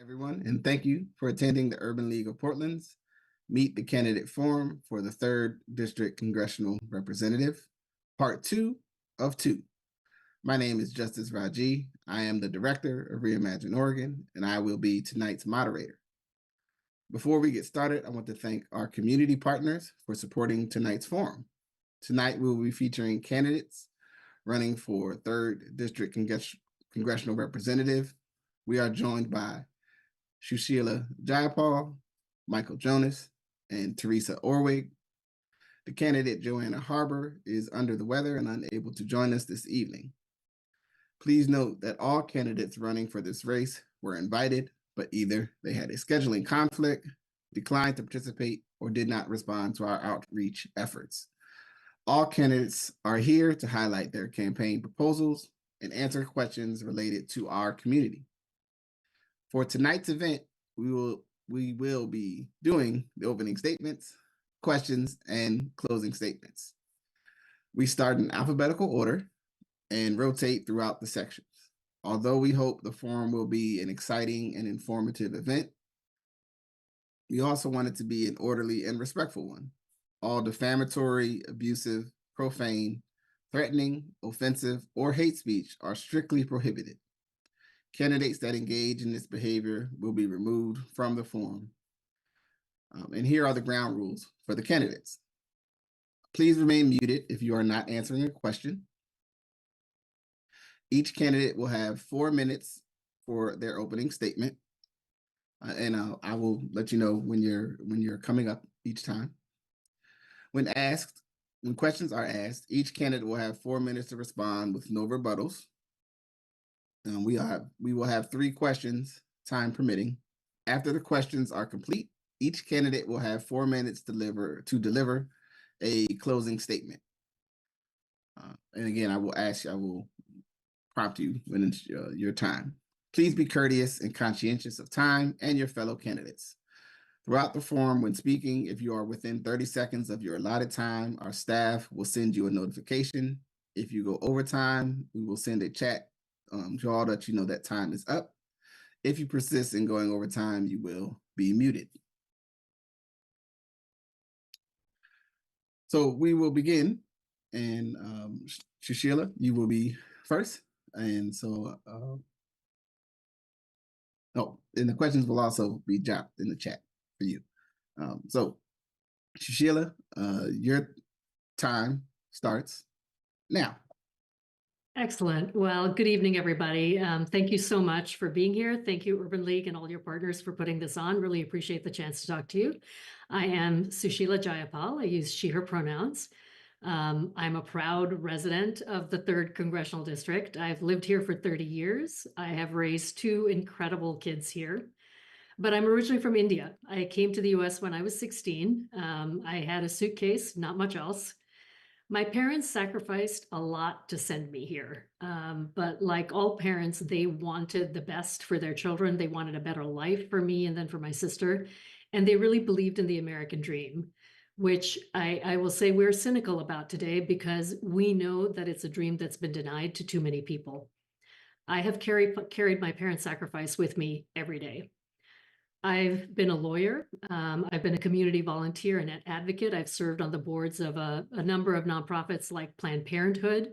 everyone, and thank you for attending the Urban League of Portland's Meet the Candidate Forum for the 3rd District Congressional Representative, Part 2 of 2. My name is Justice Raji. I am the Director of Reimagine Oregon, and I will be tonight's moderator. Before we get started, I want to thank our community partners for supporting tonight's forum. Tonight, we will be featuring candidates running for 3rd District Congressional Representative. We are joined by Sushila Jayapal, Michael Jonas, and Teresa Orwig. The candidate, Joanna Harbor, is under the weather and unable to join us this evening. Please note that all candidates running for this race were invited, but either they had a scheduling conflict, declined to participate, or did not respond to our outreach efforts. All candidates are here to highlight their campaign proposals and answer questions related to our community. For tonight's event, we will be doing the opening statements, questions, and closing statements. We start in alphabetical order and rotate throughout the sections. Although we hope the forum will be an exciting and informative event, we also want it to be an orderly and respectful one. All defamatory, abusive, profane, threatening, offensive, or hate speech are strictly prohibited. Candidates that engage in this behavior will be removed from the forum. And here are the ground rules for the candidates. Please remain muted if you are not answering a question. Each candidate will have 4 minutes for their opening statement. And I will let you know when you're coming up each time. When questions are asked, each candidate will have 4 minutes to respond with no rebuttals. We will have 3 questions, time permitting. After the questions are complete, each candidate will have 4 minutes to deliver a closing statement. And again, I will prompt you when it's your time. Please be courteous and conscientious of time and your fellow candidates. Throughout the forum, when speaking, if you are within 30 seconds of your allotted time, our staff will send you a notification. If you go over time, we will send a chat to all that you know that time is up. If you persist in going over time, you will be muted. So we will begin, and Sushila, you will be first. And so, and the questions will also be dropped in the chat for you. So Sushila, your time starts now. Excellent. Well, good evening, everybody. Thank you so much for being here. Thank you, Urban League and all your partners for putting this on. Really appreciate the chance to talk to you. I am Sushila Jayapal. I use she, her pronouns. I'm a proud resident of the 3rd Congressional District. I've lived here for 30 years. I have raised 2 incredible kids here. But I'm originally from India. I came to the US when I was 16. I had a suitcase, not much else. My parents sacrificed a lot to send me here. But like all parents, they wanted the best for their children. They wanted a better life for me and then for my sister. And they really believed in the American dream, which I will say we're cynical about today because we know that it's a dream that's been denied to too many people. I have carried my parents' sacrifice with me every day. I've been a lawyer. I've been a community volunteer and an advocate. I've served on the boards of a number of nonprofits like Planned Parenthood.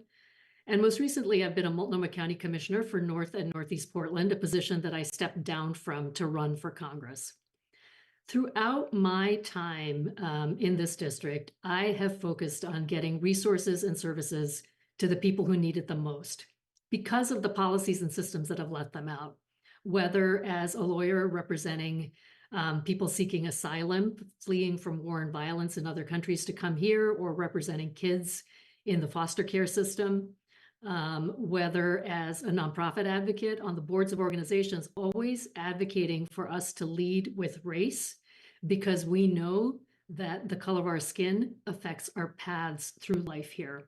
And most recently, I've been a Multnomah County Commissioner for North and Northeast Portland, a position that I stepped down from to run for Congress. Throughout my time in this district, I have focused on getting resources and services to the people who need it the most because of the policies and systems that have let them out. Whether as a lawyer representing people seeking asylum, fleeing from war and violence in other countries to come here, or representing kids in the foster care system, whether as a nonprofit advocate on the boards of organizations, always advocating for us to lead with race, because we know that the color of our skin affects our paths through life here.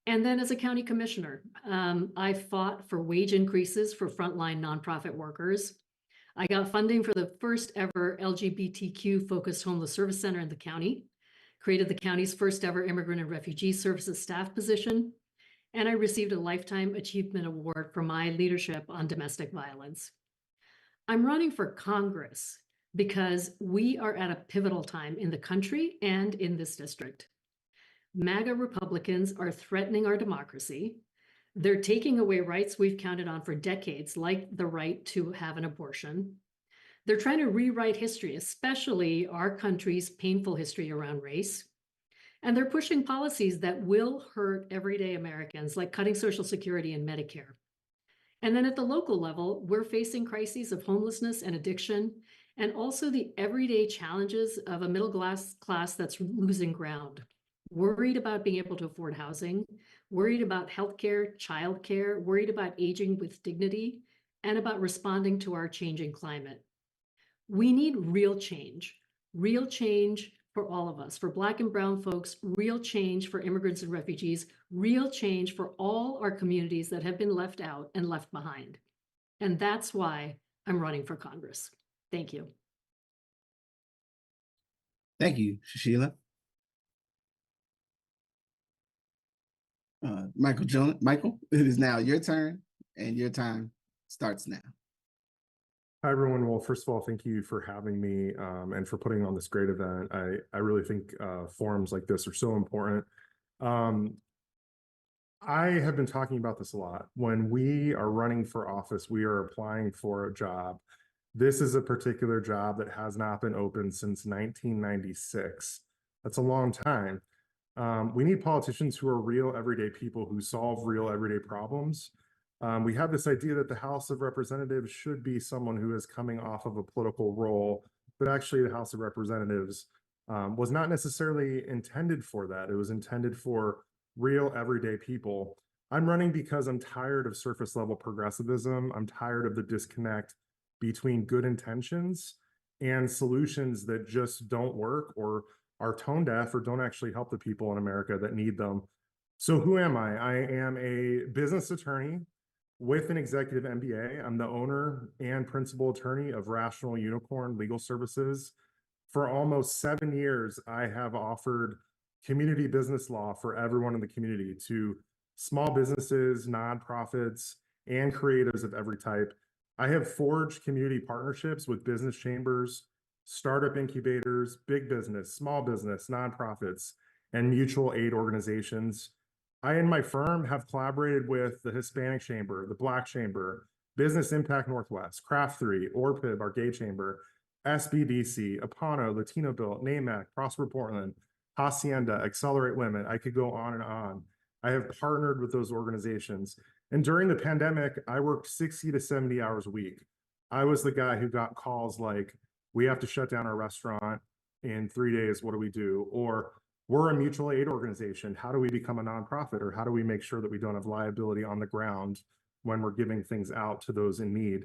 And then as a county commissioner, I fought for wage increases for frontline nonprofit workers. I got funding for the first ever LGBTQ focused homeless service center in the county, created the county's first ever immigrant and refugee services staff position, and I received a Lifetime Achievement Award for my leadership on domestic violence. I'm running for Congress because we are at a pivotal time in the country and in this district. MAGA Republicans are threatening our democracy. They're taking away rights we've counted on for decades, like the right to have an abortion. They're trying to rewrite history, especially our country's painful history around race. And they're pushing policies that will hurt everyday Americans, like cutting Social Security and Medicare. And then at the local level, we're facing crises of homelessness and addiction, and also the everyday challenges of a class that's losing ground. Worried about being able to afford housing, worried about healthcare, childcare, worried about aging with dignity, and about responding to our changing climate. We need real change for all of us, for Black and Brown folks, real change for immigrants and refugees, real change for all our communities that have been left out and left behind. And that's why I'm running for Congress. Thank you. Thank you, Sheila. Michael, it is now your turn, and your time starts now. Hi, everyone. Well, first of all, thank you for having me and for putting on this great event. I really think forums like this are so important. I have been talking about this a lot. When we are running for office, we are applying for a job. This is a particular job that has not been open since 1996. That's a long time. We need politicians who are real everyday people who solve real everyday problems. We have this idea that the House of Representatives should be someone who is coming off of a political role, but actually the House of Representatives was not necessarily intended for that. It was intended for real everyday people. I'm running because I'm tired of surface level progressivism. I'm tired of the disconnect between good intentions and solutions that just don't work or are tone deaf or don't actually help the people in America that need them. So who am I? I am a business attorney with an executive MBA. I'm the owner and principal attorney of Rational Unicorn Legal Services. For almost 7 years, I have offered community business law for everyone in the community, to small businesses, nonprofits, and creatives of every type. I have forged community partnerships with business chambers, startup incubators, big business, small business, nonprofits, and mutual aid organizations. I and my firm have collaborated with the Hispanic Chamber, the Black Chamber, Business Impact Northwest, Craft 3, ORPIB, our gay chamber, SBDC, Apano, Latino Built, NAMAC, Prosper Portland, Hacienda, Accelerate Women. I could go on and on. I have partnered with those organizations. And during the pandemic, I worked 60 to 70 hours a week. I was the guy who got calls like, we have to shut down our restaurant in 3 days. What do we do? Or we're a mutual aid organization. How do we become a nonprofit? Or how do we make sure that we don't have liability on the ground when we're giving things out to those in need?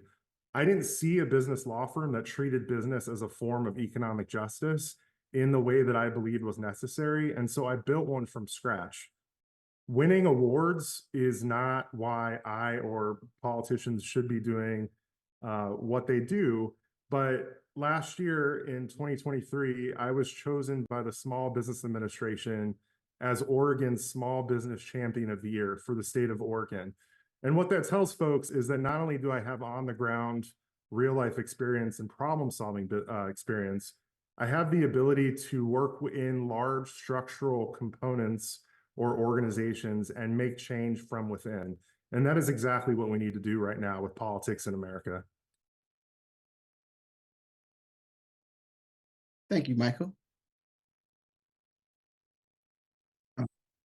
I didn't see a business law firm that treated business as a form of economic justice in the way that I believed was necessary. And so I built one from scratch. Winning awards is not why I or politicians should be doing what they do. But last year in 2023, I was chosen by the Small Business Administration as Oregon's Small Business Champion of the Year for the state of Oregon. And what that tells folks is that not only do I have on the ground real life experience and problem solving experience, I have the ability to work in large structural components or organizations and make change from within. And that is exactly what we need to do right now with politics in America. Thank you, Michael.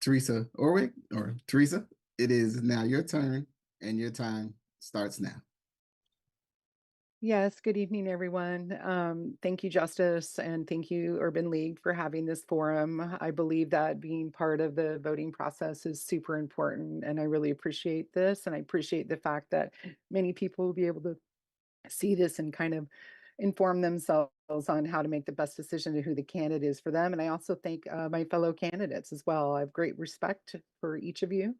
Teresa Orwig, or Teresa, it is now your turn, and your time starts now. Yes, good evening, everyone. Thank you, Justice, and thank you, Urban League, for having this forum. I believe that being part of the voting process is super important, and I really appreciate this. And I appreciate the fact that many people will be able to see this and kind of inform themselves on how to make the best decision to who the candidate is for them. And I also thank my fellow candidates as well. I have great respect for each of you.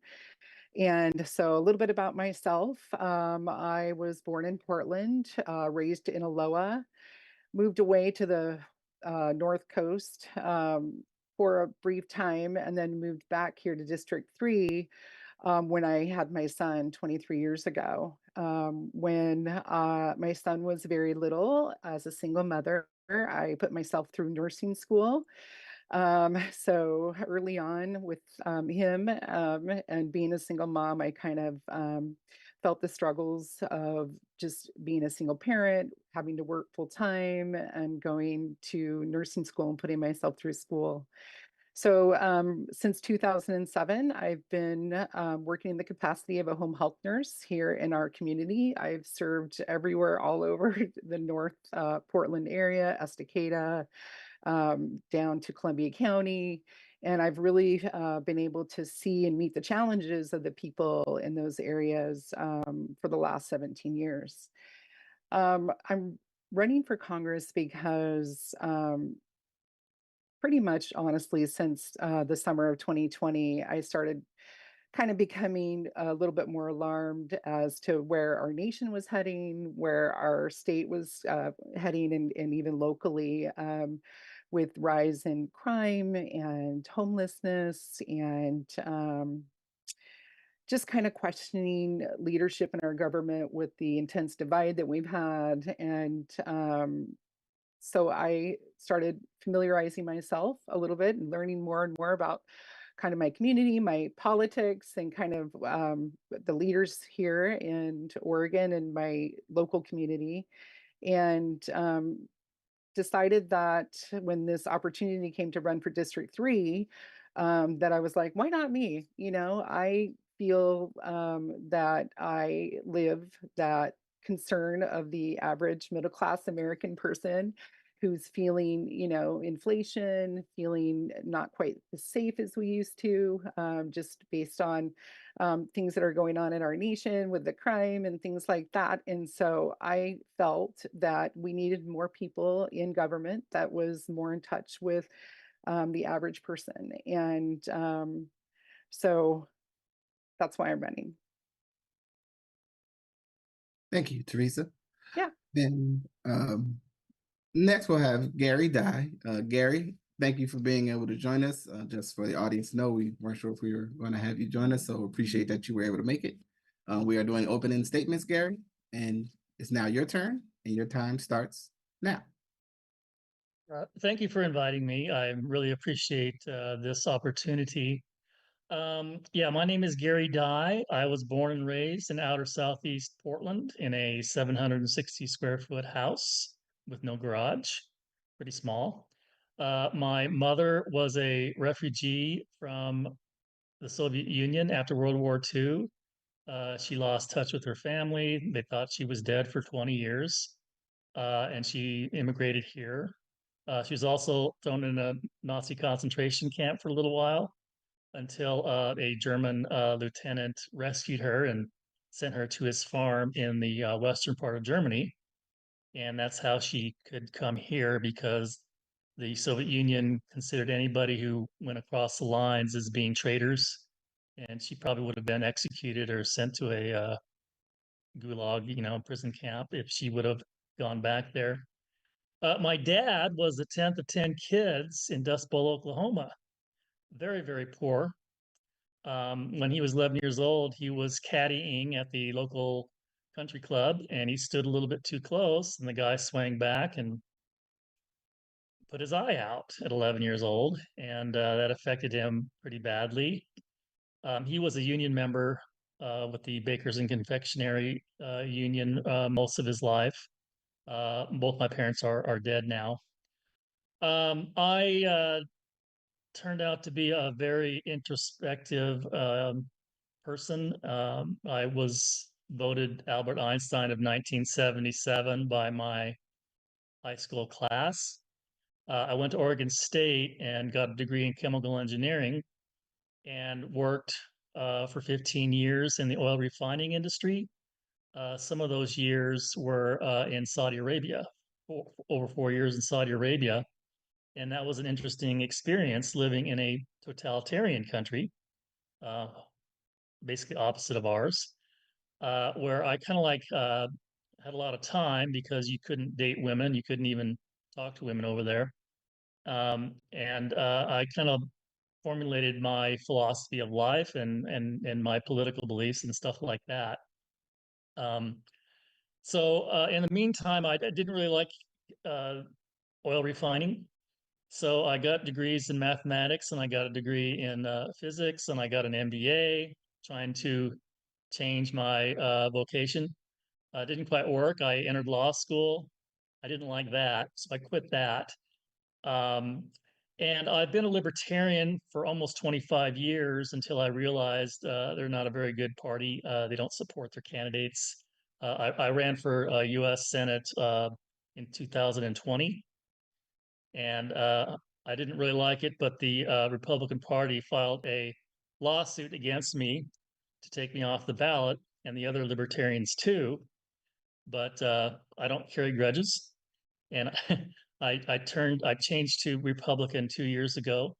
And so a little bit about myself. I was born in Portland, raised in Aloha, moved away to the North Coast for a brief time, and then moved back here to District 3 when I had my son 23 years ago. when my son was very little. As a single mother, I put myself through nursing school. So early on with him and being a single mom, I kind of felt the struggles of just being a single parent, having to work full time and going to nursing school and putting myself through school. So since 2007, I've been working in the capacity of a home health nurse here in our community. I've served everywhere all over the North Portland area, Estacada, down to Columbia County. And I've really been able to see and meet the challenges of the people in those areas for the last 17 years. I'm running for Congress because pretty much honestly, since the summer of 2020, I started kind of becoming a little bit more alarmed as to where our nation was heading, where our state was heading, and even locally with rise in crime and homelessness and just kind of questioning leadership in our government with the intense divide that we've had. And so I started familiarizing myself a little bit and learning more and more about kind of my community, my politics, and kind of the leaders here in Oregon and my local community. And decided that when this opportunity came to run for District 3, that I was like, why not me? You know, I feel that I live that concern of the average middle class American person who's feeling, you know, inflation, feeling not quite as safe as we used to, just based on things that are going on in our nation with the crime and things like that. And so I felt that we needed more people in government that was more in touch with the average person. And so that's why I'm running. Thank you, Teresa. Yeah. Then next we'll have Gary Dye. Gary, thank you for being able to join us. Just for the audience to know, we weren't sure if we were going to have you join us, so appreciate that you were able to make it. We are doing opening statements, Gary, and it's now your turn, and your time starts now. Thank you for inviting me. I really appreciate this opportunity. Yeah, my name is Gary Dye. I was born and raised in outer southeast Portland in a 760 square foot house with no garage, pretty small. My mother was a refugee from the Soviet Union after World War II. She lost touch with her family. They thought she was dead for 20 years, and she immigrated here. She was also thrown in a Nazi concentration camp for a little while until a German lieutenant rescued her and sent her to his farm in the western part of Germany. And that's how she could come here because the Soviet Union considered anybody who went across the lines as being traitors. And she probably would have been executed or sent to a gulag, you know, prison camp if she would have gone back there. My dad was the 10th of 10 kids in Dust Bowl, Oklahoma. Very, very poor. When he was 11 years old, he was caddying at the local country club and he stood a little bit too close and the guy swang back and put his eye out at 11 years old. And that affected him pretty badly. He was a union member with the Bakers and Confectionery Union most of his life. Both my parents are dead now. I turned out to be a very introspective person. I was voted Albert Einstein of 1977 by my high school class. I went to Oregon State and got a degree in chemical engineering and worked for 15 years in the oil refining industry. Some of those years were in Saudi Arabia, over 4 years in Saudi Arabia. And that was an interesting experience living in a totalitarian country, uh, basically opposite of ours, where I kind of like had a lot of time because you couldn't date women, you couldn't even talk to women over there. And I kind of formulated my philosophy of life and my political beliefs and stuff like that. So in the meantime, I didn't really like oil refining. So I got degrees in mathematics, and I got a degree in physics, and I got an MBA, trying to change my vocation. Didn't quite work. I entered law school. I didn't like that, so I quit that. Um, and I've been a libertarian for almost 25 years until I realized they're not a very good party. They don't support their candidates. I ran for U.S. Senate in 2020, and I didn't really like it, but the Republican Party filed a lawsuit against me to take me off the ballot, and the other libertarians too. But I don't carry grudges, and I changed to Republican 2 years ago,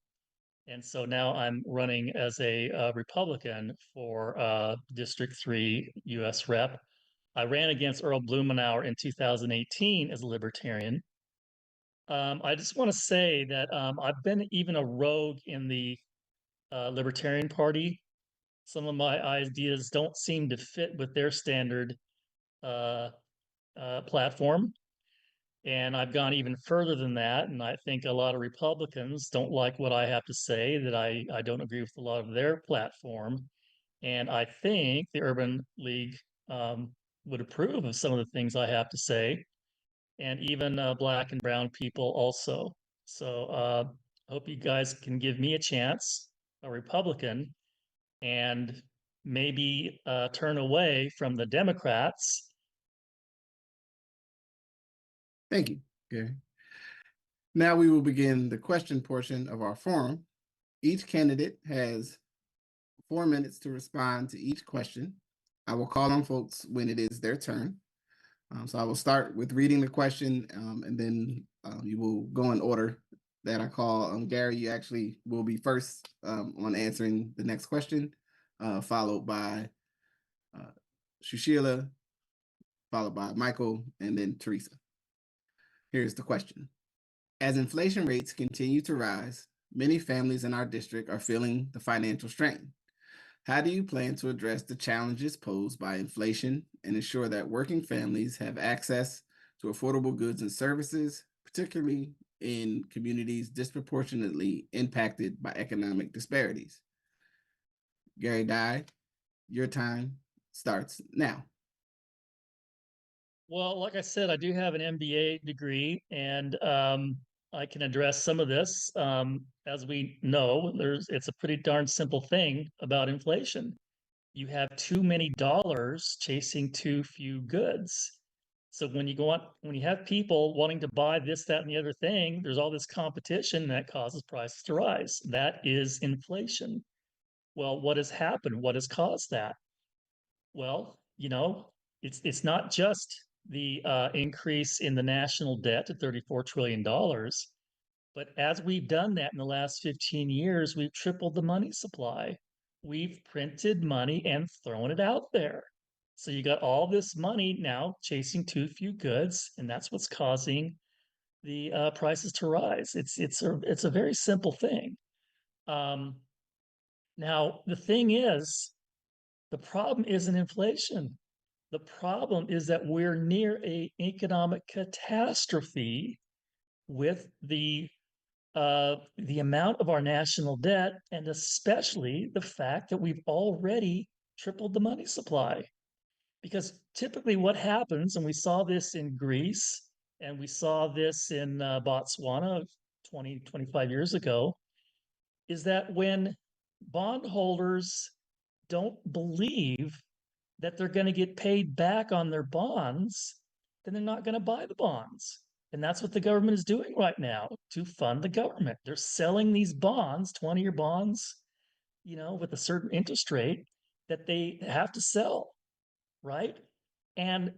and so now I'm running as a Republican for District 3 U.S. Rep. I ran against Earl Blumenauer in 2018 as a Libertarian. I just want to say that I've been even a rogue in the Libertarian Party. Some of my ideas don't seem to fit with their standard uh, platform. And I've gone even further than that. And I think a lot of Republicans don't like what I have to say, that I don't agree with a lot of their platform. And I think the Urban League would approve of some of the things I have to say, and even Black and brown people also. So I hope you guys can give me a chance, a Republican, and maybe turn away from the Democrats. Thank you, Gary. Now we will begin the question portion of our forum. Each candidate has 4 minutes to respond to each question. I will call on folks when it is their turn. So I will start with reading the question, and then you will go in order that I call. Gary, you actually will be first on answering the next question, followed by Shushila, followed by Michael, and then Teresa. Here's the question. As inflation rates continue to rise, many families in our district are feeling the financial strain. How do you plan to address the challenges posed by inflation and ensure that working families have access to affordable goods and services, particularly in communities disproportionately impacted by economic disparities? Gary Dye, your time starts now. Well, like I said, I do have an MBA degree, and I can address some of this. As we know, it's a pretty darn simple thing about inflation. You have too many dollars chasing too few goods. So when you have people wanting to buy this, that, and the other thing, there's all this competition that causes prices to rise. That is inflation. Well, what has happened? What has caused that? Well, it's not just the increase in the national debt to $34 trillion, but as we've done that in the last 15 years, we've tripled the money supply. We've printed money and thrown it out there. So you got all this money now chasing too few goods, and that's what's causing the prices to rise. It's a very simple thing. Now the thing is, the problem isn't inflation. The problem is that we're near an economic catastrophe with the amount of our national debt, and especially the fact that we've already tripled the money supply. Because typically, what happens, and we saw this in Greece, and we saw this in Botswana 20, 25 years ago, is that when bondholders don't believe that they're going to get paid back on their bonds, then they're not going to buy the bonds. And that's what the government is doing right now to fund the government. They're selling these bonds, 20-year bonds, with a certain interest rate that they have to sell, right? And,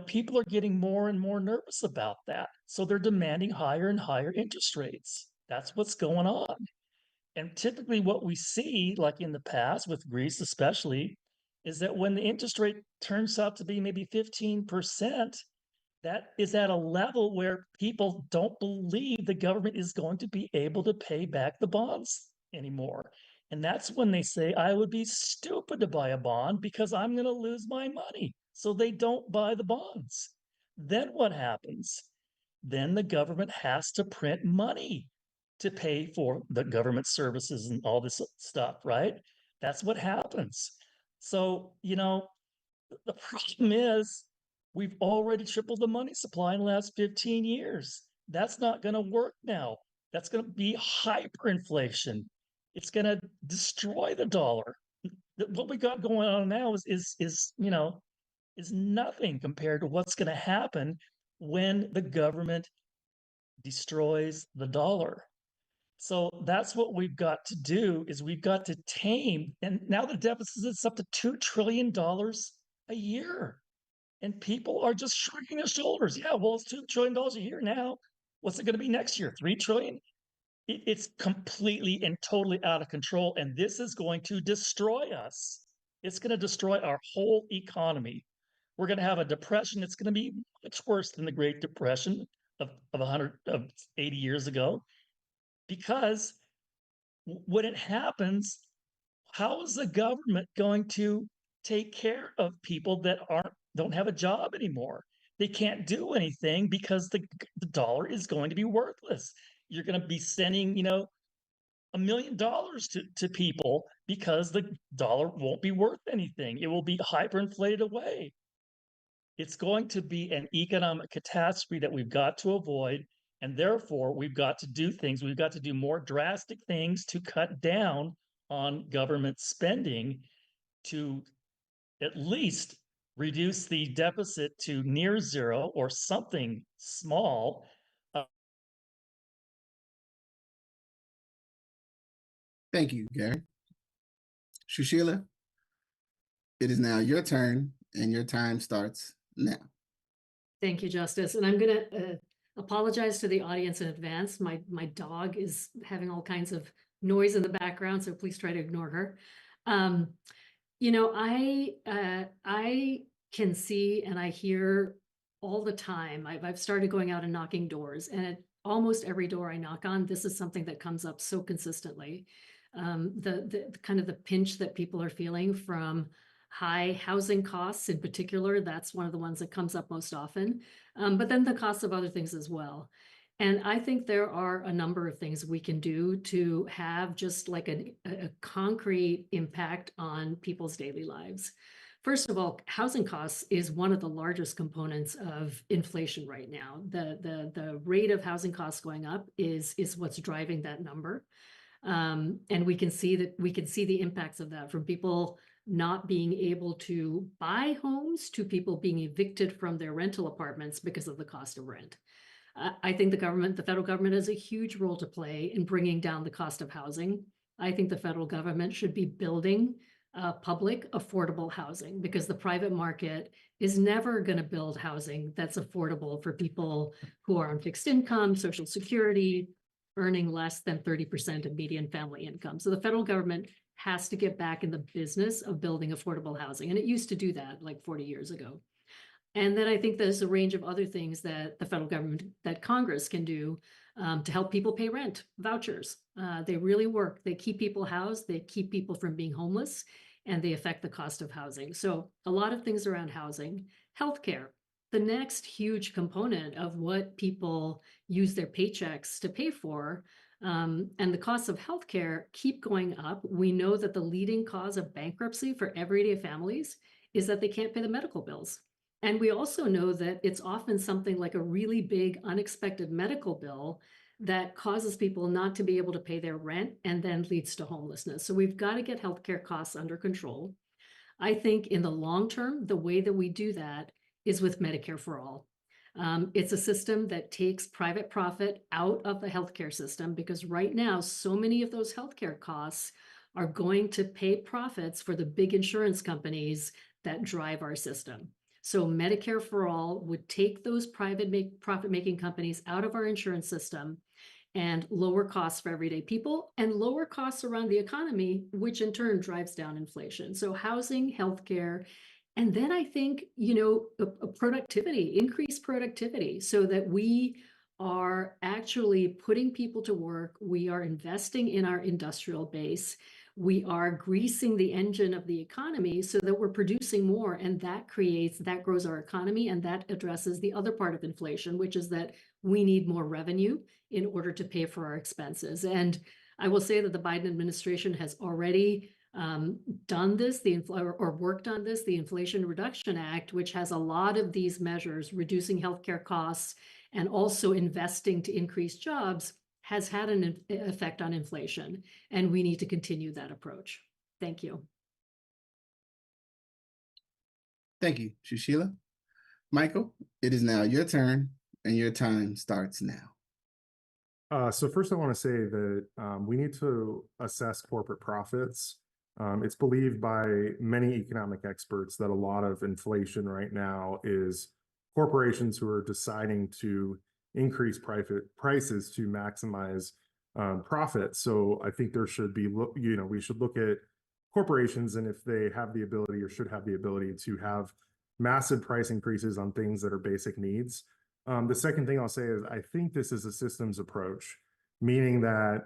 people are getting more and more nervous about that. So they're demanding higher and higher interest rates. That's what's going on. And typically, what we see, like in the past with Greece especially, is that when the interest rate turns out to be maybe 15%, that is at a level where people don't believe the government is going to be able to pay back the bonds anymore. And that's when they say, I would be stupid to buy a bond because I'm going to lose my money. So they don't buy the bonds. Then what happens? Then the government has to print money to pay for the government services and all this stuff, right? That's what happens. So, the problem is we've already tripled the money supply in the last 15 years. That's not going to work now. That's going to be hyperinflation. It's going to destroy the dollar. What we got going on now is nothing compared to what's going to happen when the government destroys the dollar. So that's what we've got to do is we've got to tame, and now the deficit is up to $2 trillion a year. And people are just shrugging their shoulders. Yeah, well, it's $2 trillion a year now. What's it going to be next year? 3 trillion? It's completely and totally out of control. And this is going to destroy us. It's going to destroy our whole economy. We're going to have a depression. It's going to be much worse than the Great Depression of 80 years ago. Because when it happens, how is the government going to take care of people that don't have a job anymore? They can't do anything because the dollar is going to be worthless. You're going to be sending, $1 million to people because the dollar won't be worth anything. It will be hyperinflated away. It's going to be an economic catastrophe that we've got to avoid. And therefore, we've got to do things. We've got to do more drastic things to cut down on government spending to at least reduce the deficit to near zero or something small. Thank you, Gary. Sushila, it is now your turn, and your time starts now. Thank you, Justice. And I'm going to apologize to the audience in advance. My dog is having all kinds of noise in the background, so please try to ignore her. I can see and I hear all the time. I've started going out and knocking doors, and at almost every door I knock on, this is something that comes up so consistently. The kind of the pinch that people are feeling from high housing costs in particular, that's one of the ones that comes up most often, but then the costs of other things as well. And I think there are a number of things we can do to have just like a concrete impact on people's daily lives. First of all, housing costs is one of the largest components of inflation right now. The rate of housing costs going up is what's driving that number. And we can see the impacts of that from people not being able to buy homes to people being evicted from their rental apartments because of the cost of rent. I think the federal government has a huge role to play in bringing down the cost of housing. I think the federal government should be building public affordable housing, because the private market is never going to build housing that's affordable for people who are on fixed income, Social Security, earning less than 30% of median family income. So the federal government has to get back in the business of building affordable housing. And it used to do that like 40 years ago. And then I think there's a range of other things that the federal government, that Congress can do to help people pay rent. Vouchers, they really work. They keep people housed, they keep people from being homeless, and they affect the cost of housing. So a lot of things around housing. Healthcare, the next huge component of what people use their paychecks to pay for. And the costs of healthcare keep going up. We know that the leading cause of bankruptcy for everyday families is that they can't pay the medical bills. And we also know that it's often something like a really big unexpected medical bill that causes people not to be able to pay their rent and then leads to homelessness. So we've got to get healthcare costs under control. I think in the long term, the way that we do that is with Medicare for All. It's a system that takes private profit out of the healthcare system, because right now, so many of those healthcare costs are going to pay profits for the big insurance companies that drive our system. So Medicare for All would take those profit-making companies out of our insurance system and lower costs for everyday people and lower costs around the economy, which in turn drives down inflation. So housing, healthcare, and then I think, productivity, increased productivity, so that we are actually putting people to work. We are investing in our industrial base. we are greasing the engine of the economy so that we're producing more, and that grows our economy, and that addresses the other part of inflation, which is that we need more revenue in order to pay for our expenses. And I will say that the Biden administration has already done this, or worked on this, the Inflation Reduction Act, which has a lot of these measures, reducing healthcare costs and also investing to increase jobs, has had an effect on inflation, and we need to continue that approach. Thank you. Thank you, Sushila. Michael, it is now your turn, and your time starts now. So first I want to say that we need to assess corporate profits. It's believed by many economic experts that a lot of inflation right now is corporations who are deciding to increase prices to maximize profit. So I think there should be, we should look at corporations, and if they have the ability or should have the ability to have massive price increases on things that are basic needs. The second thing I'll say is I think this is a systems approach, meaning that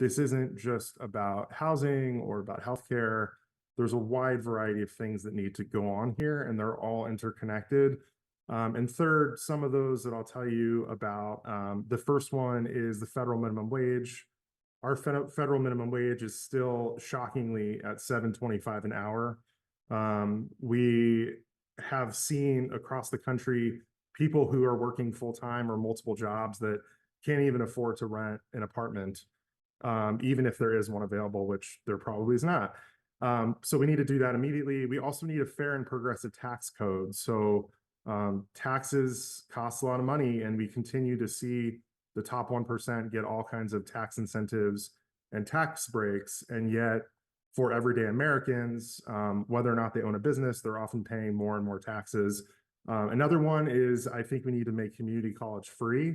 this isn't just about housing or about healthcare. There's a wide variety of things that need to go on here, and they're all interconnected. And third, some of those that I'll tell you about, the first one is the federal minimum wage. Our federal minimum wage is still shockingly at $7.25 an hour. We have seen across the country people who are working full-time or multiple jobs that can't even afford to rent an apartment, even if there is one available, which there probably is not. So we need to do that immediately. We also need a fair and progressive tax code. So taxes cost a lot of money, and we continue to see the top 1% get all kinds of tax incentives and tax breaks. And yet for everyday Americans, whether or not they own a business, they're often paying more and more taxes. Another one is I think we need to make community college free.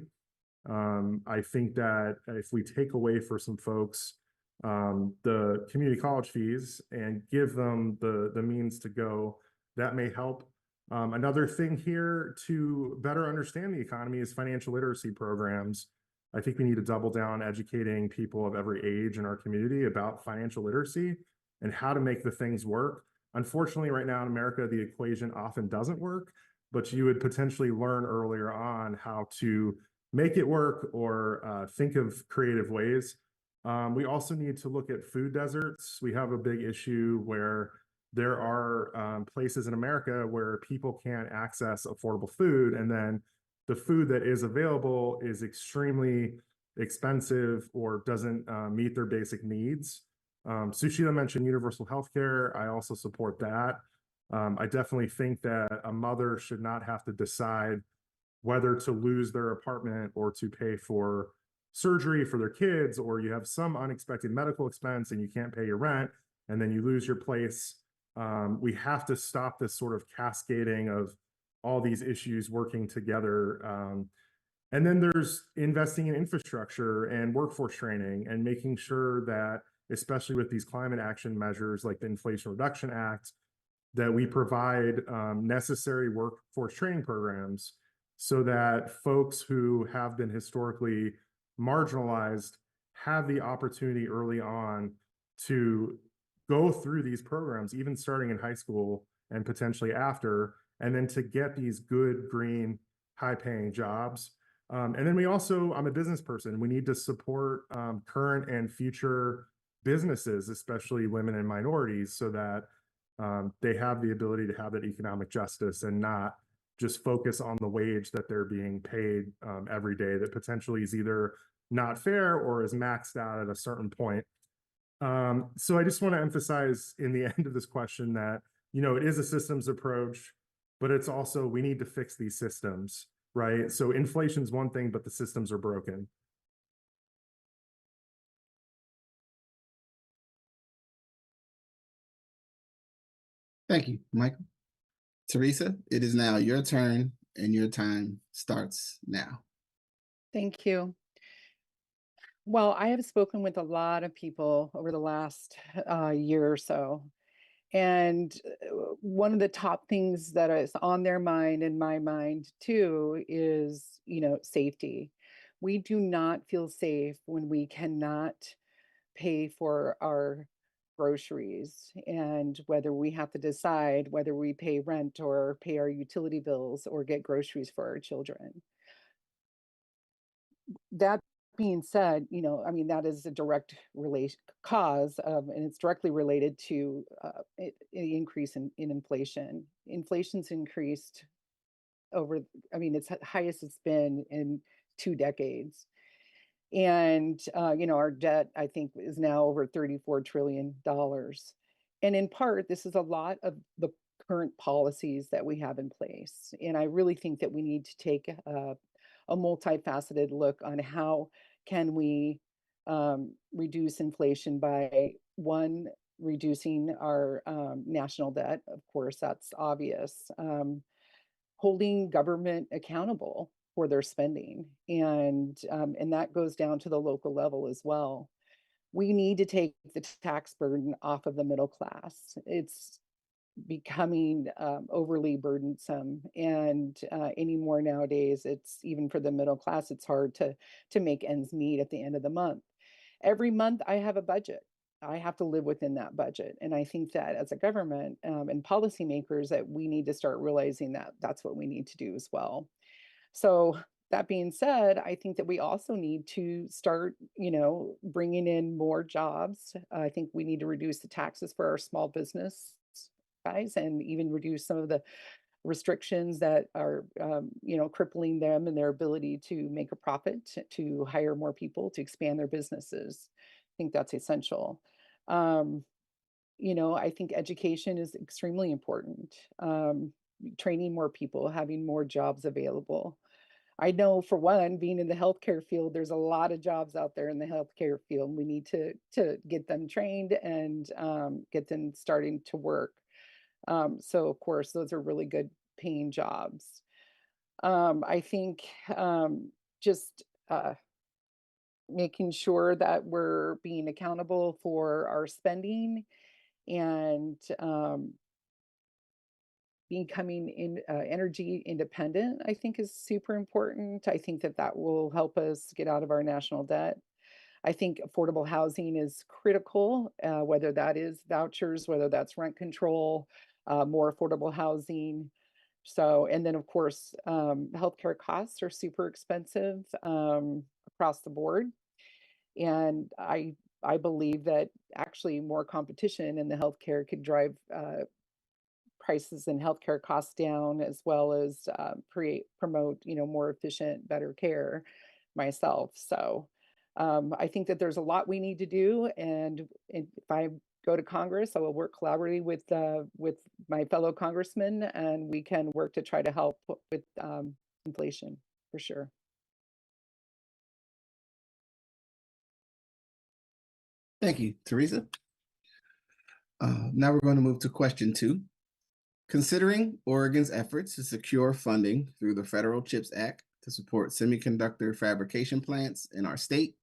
I think that if we take away for some folks the community college fees and give them the means to go, that may help. Another thing here to better understand the economy is financial literacy programs. I think we need to double down educating people of every age in our community about financial literacy and how to make the things work. Unfortunately, right now in America, the equation often doesn't work, but you would potentially learn earlier on how to make it work or think of creative ways. We also need to look at food deserts. We have a big issue where there are places in America where people can't access affordable food, and then the food that is available is extremely expensive or doesn't meet their basic needs. Sushila mentioned universal healthcare. I also support that. I definitely think that a mother should not have to decide whether to lose their apartment or to pay for surgery for their kids, or you have some unexpected medical expense and you can't pay your rent and then you lose your place. We have to stop this sort of cascading of all these issues working together. And then there's investing in infrastructure and workforce training and making sure that, especially with these climate action measures like the Inflation Reduction Act, that we provide necessary workforce training programs so that folks who have been historically marginalized have the opportunity early on to go through these programs, even starting in high school and potentially after, and then to get these good, green, high-paying jobs. And then we also, I'm a business person, we need to support current and future businesses, especially women and minorities, so that they have the ability to have that economic justice and not just focus on the wage that they're being paid every day that potentially is either not fair or is maxed out at a certain point. So I just want to emphasize in the end of this question that, it is a systems approach, but it's also, we need to fix these systems, right? So inflation's one thing, but the systems are broken. Thank you, Michael. Teresa, it is now your turn, and your time starts now. Thank you. Well, I have spoken with a lot of people over the last year or so. And one of the top things that is on their mind and my mind too is, safety. We do not feel safe when we cannot pay for our groceries, and whether we have to decide whether we pay rent or pay our utility bills or get groceries for our children. That being said, I mean, that is a direct relation cause of, and it's directly related to the increase in inflation. Inflation's increased over, I mean, it's the highest it's been in 2 decades. And, our debt, I think, is now over $34 trillion. And in part, this is a lot of the current policies that we have in place. And I really think that we need to take a multifaceted look on how can we reduce inflation by, one, reducing our national debt. Of course, that's obvious. Holding government accountable for their spending, and that goes down to the local level as well. We need to take the tax burden off of the middle class. It's becoming overly burdensome, and anymore nowadays, it's even for the middle class, it's hard to make ends meet at the end of the month. Every month, I have a budget. I have to live within that budget, and I think that as a government and policymakers, that we need to start realizing that that's what we need to do as well. So that being said, I think that we also need to start, bringing in more jobs. I think we need to reduce the taxes for our small business guys, and even reduce some of the restrictions that are, crippling them and their ability to make a profit, to hire more people, to expand their businesses. I think that's essential. Um, I think education is extremely important. Training more people, having more jobs available. I know, for one, being in the healthcare field, there's a lot of jobs out there in the healthcare field. We need to get them trained and get them starting to work. So of course, those are really good paying jobs. I think just making sure that we're being accountable for our spending, and becoming energy independent, I think, is super important. I think that that will help us get out of our national debt. I think affordable housing is critical, whether that is vouchers, whether that's rent control, more affordable housing. So, and then of course, healthcare costs are super expensive across the board. And I believe that actually more competition in the healthcare could drive prices and healthcare costs down, as well as promote, more efficient, better care myself. So I think that there's a lot we need to do, and if I go to Congress, I will work collaboratively with my fellow congressmen, and we can work to try to help with inflation for sure. Thank you, Teresa. Now we're going to move to question 2. Considering Oregon's efforts to secure funding through the Federal CHIPS Act to support semiconductor fabrication plants in our state,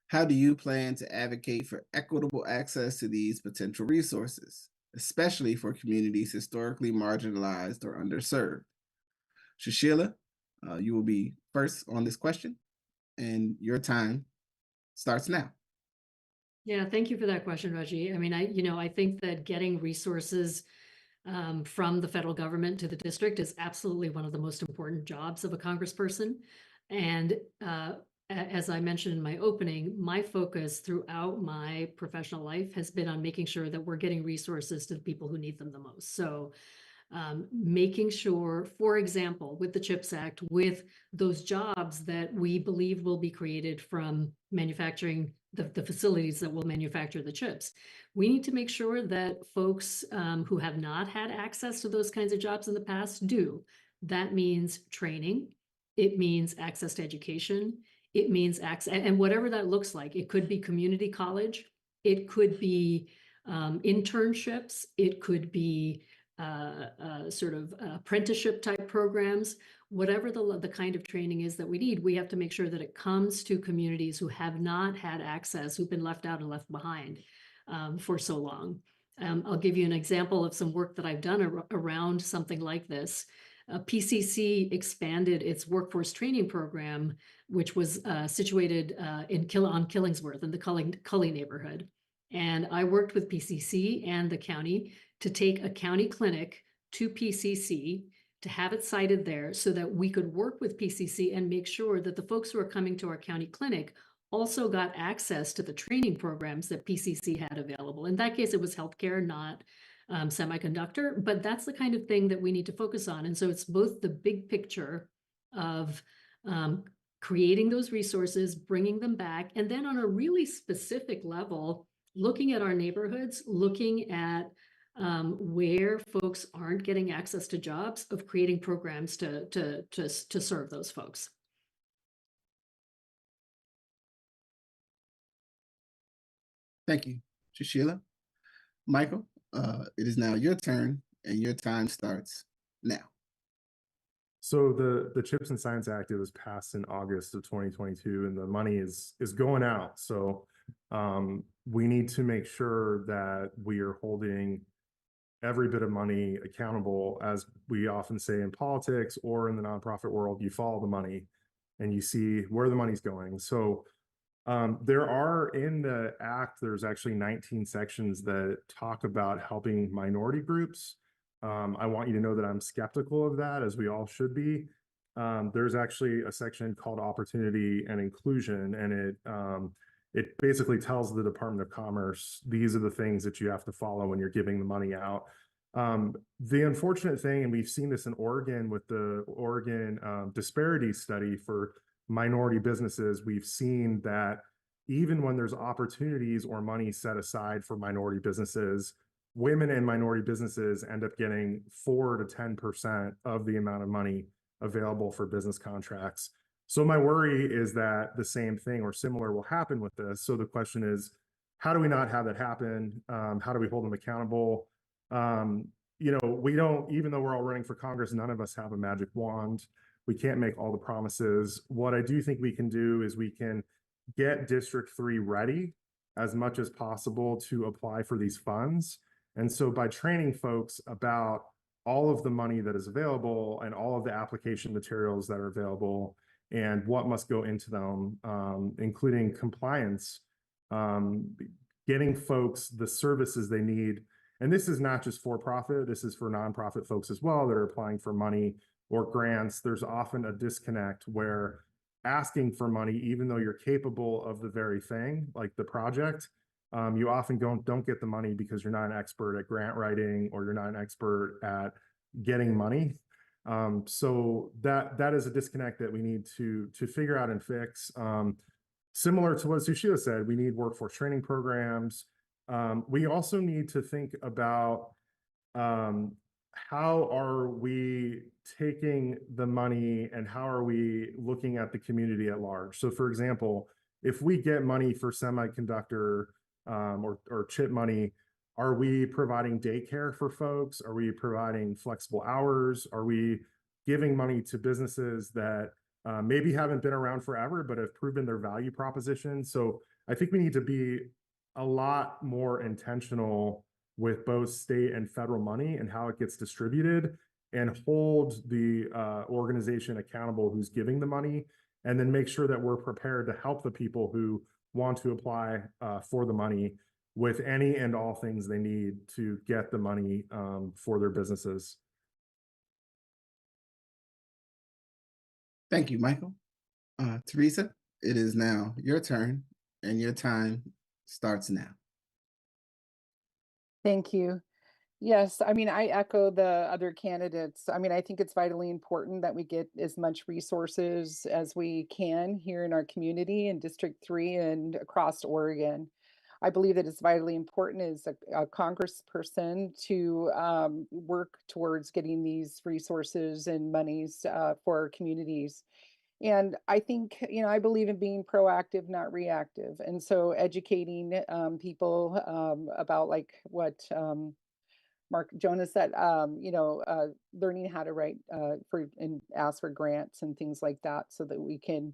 how do you plan to advocate for equitable access to these potential resources, especially for communities historically marginalized or underserved? Sushila, you will be first on this question, and your time starts now. Yeah, thank you for that question, Reggie. I mean, I think that getting resources from the federal government to the district is absolutely one of the most important jobs of a congressperson. And as I mentioned in my opening, my focus throughout my professional life has been on making sure that we're getting resources to the people who need them the most. So making sure, for example, with the CHIPS Act, with those jobs that we believe will be created from manufacturing the facilities that will manufacture the chips, we need to make sure that folks who have not had access to those kinds of jobs in the past do. That means training. It means access to education. It means access, and whatever that looks like. It could be community college. It could be internships. It could be sort of apprenticeship type programs. Whatever the kind of training is that we need, we have to make sure that it comes to communities who have not had access, who've been left out and left behind for so long. I'll give you an example of some work that I've done around something like this. PCC expanded its workforce training program, which was situated on Killingsworth in the Cully neighborhood. And I worked with PCC and the county to take a county clinic to PCC to have it cited there so that we could work with PCC and make sure that the folks who are coming to our county clinic also got access to the training programs that PCC had available. In that case, it was healthcare, not semiconductor, but that's the kind of thing that we need to focus on. And so it's both the big picture of creating those resources, bringing them back, and then on a really specific level, looking at our neighborhoods, looking at where folks aren't getting access to jobs, of creating programs to serve those folks. Thank you, Sushila. Michael, it is now your turn, and your time starts now. So the CHIPS and Science Act, it was passed in August of 2022, and the money is going out. So we need to make sure that we are holding every bit of money accountable. As we often say in politics or in the nonprofit world, you follow the money and you see where the money's going. So there are in the act, there's actually 19 sections that talk about helping minority groups. I want you to know that I'm skeptical of that, as we all should be. There's actually a section called Opportunity and Inclusion, and it basically tells the Department of Commerce, these are the things that you have to follow when you're giving the money out. The unfortunate thing, and we've seen this in Oregon with the Oregon disparity study for minority businesses, we've seen that even when there's opportunities or money set aside for minority businesses, women and minority businesses end up getting 4 to 10% of the amount of money available for business contracts. So my worry is that the same thing or similar will happen with this. So the question is, how do we not have that happen? How do we hold them accountable? We don't, even though we're all running for Congress, none of us have a magic wand. We can't make all the promises. What I do think we can do is we can get District 3 ready as much as possible to apply for these funds. And so by training folks about all of the money that is available and all of the application materials that are available and what must go into them, including compliance, getting folks the services they need. And this is not just for profit, this is for nonprofit folks as well that are applying for money or grants. There's often a disconnect where asking for money, even though you're capable of the very thing, like the project, you often don't get the money because you're not an expert at grant writing or you're not an expert at getting money. So that is a disconnect that we need to figure out and fix. Similar to what Sushila said, we need workforce training programs. We also need to think about how are we taking the money and how are we looking at the community at large? So for example, if we get money for semiconductor or chip money, are we providing daycare for folks? Are we providing flexible hours? Are we giving money to businesses that maybe haven't been around forever, but have proven their value proposition? So I think we need to be a lot more intentional with both state and federal money and how it gets distributed, and hold the organization accountable who's giving the money, and then make sure that we're prepared to help the people who want to apply for the money with any and all things they need to get the money for their businesses. Thank you, Michael. Teresa, it is now your turn, and your time starts now. Thank you. Yes, I mean, I echo the other candidates. I mean, I think it's vitally important that we get as much resources as we can here in our community in District 3 and across Oregon. I believe that it's vitally important as a congressperson to work towards getting these resources and monies for our communities. And I think, I believe in being proactive, not reactive. And so educating people about like what Mark Jonas said, learning how to write for and ask for grants and things like that so that we can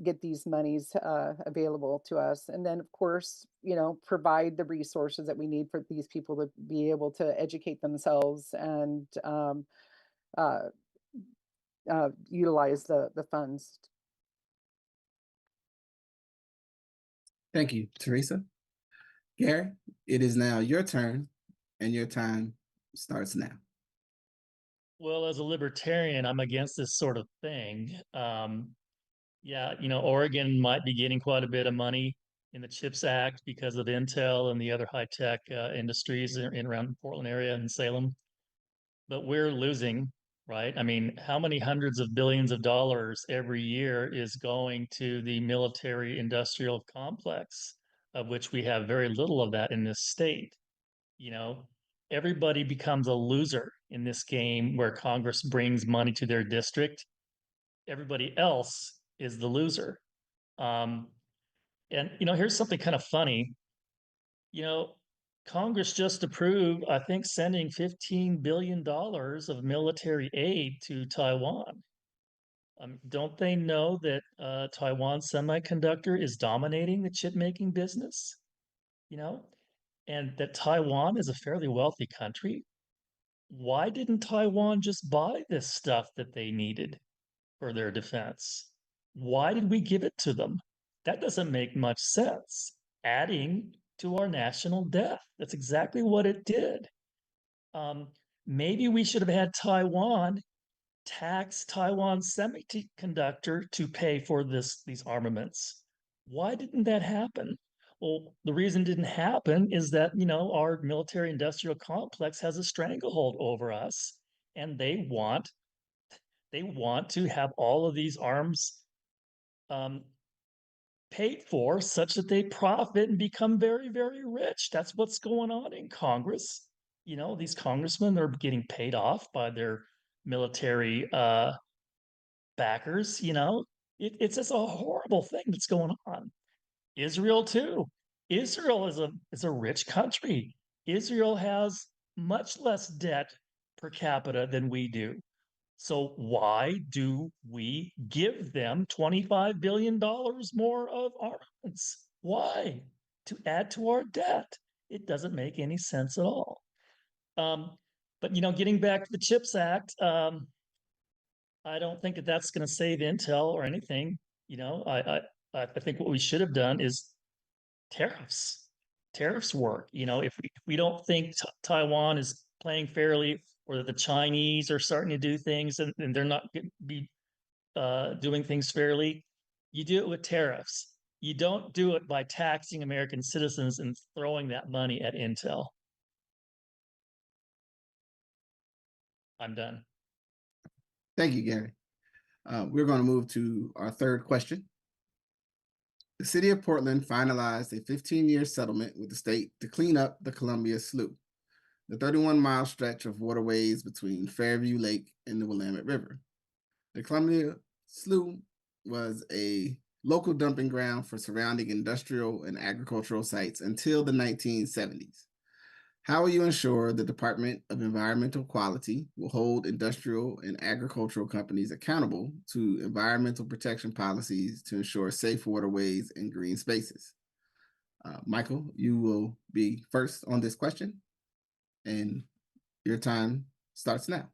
get these monies available to us. And then, of course, provide the resources that we need for these people to be able to educate themselves and utilize the funds. Thank you, Teresa. Gary, it is now your turn, and your time starts now. Well, as a libertarian, I'm against this sort of thing. Yeah, Oregon might be getting quite a bit of money in the CHIPS Act because of Intel and the other high tech industries in around the Portland area and Salem. But we're losing, right? I mean, how many hundreds of billions of dollars every year is going to the military industrial complex, of which we have very little of that in this state? You know, everybody becomes a loser in this game where Congress brings money to their district. Everybody else is the loser. Um, and here's something kind of funny. You know, Congress just approved, I think, sending $15 billion of military aid to Taiwan. Don't they know that Taiwan Semiconductor is dominating the chip making business? You know, and that Taiwan is a fairly wealthy country. Why didn't Taiwan just buy this stuff that they needed for their defense? Why did we give it to them? That doesn't make much sense. Adding to our national debt. That's exactly what it did. Um, Maybe we should have had Taiwan tax Taiwan Semiconductor to pay for these armaments. Why didn't that happen? Well, the reason it didn't happen is that, our military industrial complex has a stranglehold over us, and they want to have all of these arms um, paid for such that they profit and become very, very rich. That's what's going on in Congress. These congressmen are getting paid off by their military backers. It's just a horrible thing that's going on. Israel too. Israel is a rich country. Israel has much less debt per capita than we do. So why do we give them $25 billion more of armaments? Why? To add to our debt. It doesn't make any sense at all. But getting back to the CHIPS Act, I don't think that that's going to save Intel or anything. I think what we should have done is tariffs. Tariffs work. If we don't think Taiwan is playing fairly, or that the Chinese are starting to do things and they're not be doing things fairly, you do it with tariffs. You don't do it by taxing American citizens and throwing that money at Intel. I'm done. Thank you, Gary. We're going to move to our third question. The city of Portland finalized a 15-year settlement with the state to clean up the Columbia Slough, the 31-mile stretch of waterways between Fairview Lake and the Willamette River. The Columbia Slough was a local dumping ground for surrounding industrial and agricultural sites until the 1970s. How will you ensure the Department of Environmental Quality will hold industrial and agricultural companies accountable to environmental protection policies to ensure safe waterways and green spaces? Michael, you will be first on this question, and your time starts now.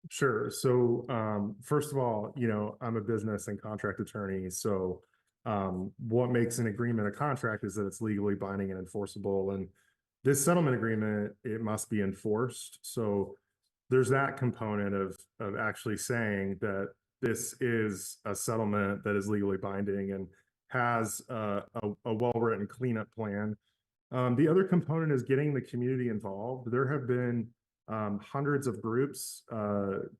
Sure. So first of all, I'm a business and contract attorney. So what makes an agreement a contract is that it's legally binding and enforceable. And this settlement agreement, it must be enforced. So there's that component of actually saying that this is a settlement that is legally binding and has a well-written cleanup plan. The other component is getting the community involved. There have been hundreds of groups,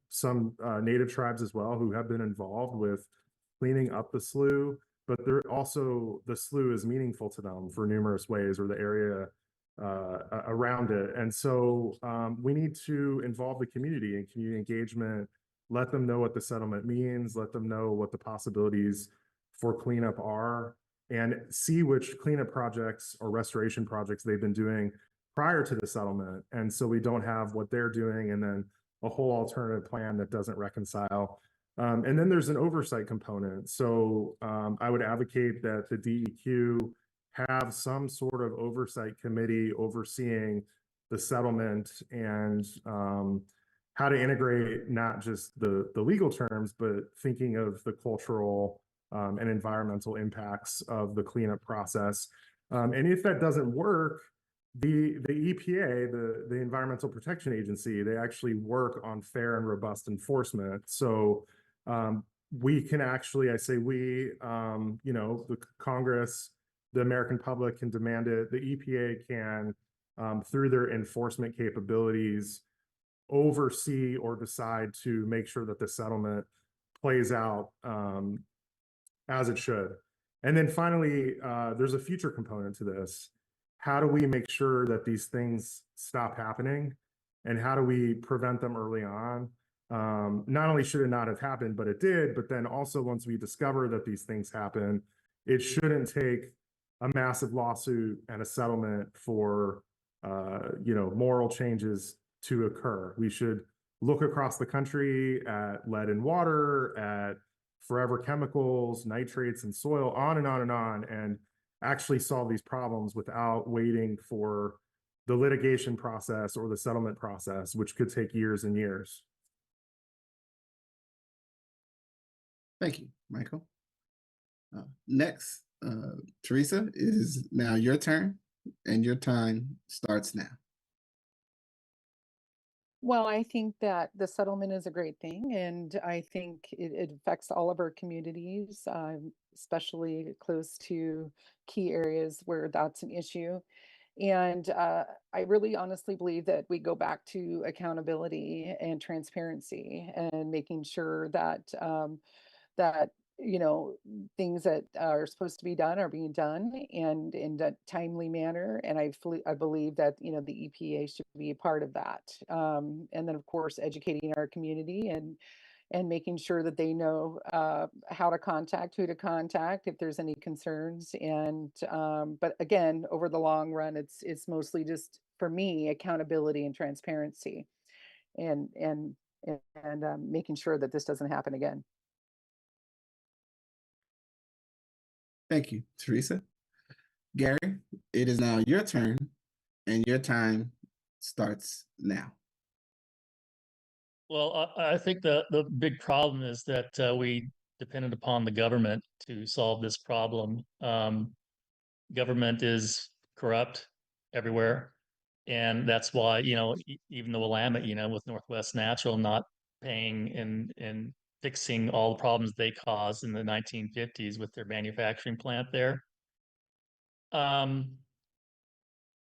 some native tribes as well, who have been involved with cleaning up the slough, but the slough is meaningful to them for numerous ways, or the area around it. And so we need to involve the community in community engagement, let them know what the settlement means, let them know what the possibilities for cleanup are, and see which cleanup projects or restoration projects they've been doing prior to the settlement. And so we don't have what they're doing and then a whole alternative plan that doesn't reconcile. And then there's an oversight component. So I would advocate that the DEQ have some sort of oversight committee overseeing the settlement and how to integrate not just the legal terms, but thinking of the cultural and environmental impacts of the cleanup process. And if that doesn't work, the EPA, the Environmental Protection Agency, they actually work on fair and robust enforcement. So we can actually, I say we, the Congress, the American public can demand it. The EPA can, through their enforcement capabilities, oversee or decide to make sure that the settlement plays out as it should. And then finally, there's a future component to this. How do we make sure that these things stop happening? And how do we prevent them early on? Not only should it not have happened, but it did. But then also, once we discover that these things happen, it shouldn't take a massive lawsuit and a settlement for moral changes to occur. We should look across the country at lead in water, at forever chemicals, nitrates in soil, on and on and on, and actually solve these problems without waiting for the litigation process or the settlement process, which could take years and years. Thank you, Michael. Next, Teresa, it is now your turn, and your time starts now. Well, I think that the settlement is a great thing, and I think it affects all of our communities, especially close to key areas where that's an issue. And I really honestly believe that we go back to accountability and transparency and making sure that that things that are supposed to be done are being done and in a timely manner. And I believe that the EPA should be a part of that. And then of course educating our community and making sure that they know how to contact, who to contact if there's any concerns. And but again, over the long run, it's mostly just for me accountability and transparency, and making sure that this doesn't happen again. Thank you, Teresa. Gary, it is now your turn, and your time starts now. Well, I think the big problem is that we depended upon the government to solve this problem. Government is corrupt everywhere, and that's why even the Willamette, with Northwest Natural not paying and fixing all the problems they caused in the 1950s with their manufacturing plant there.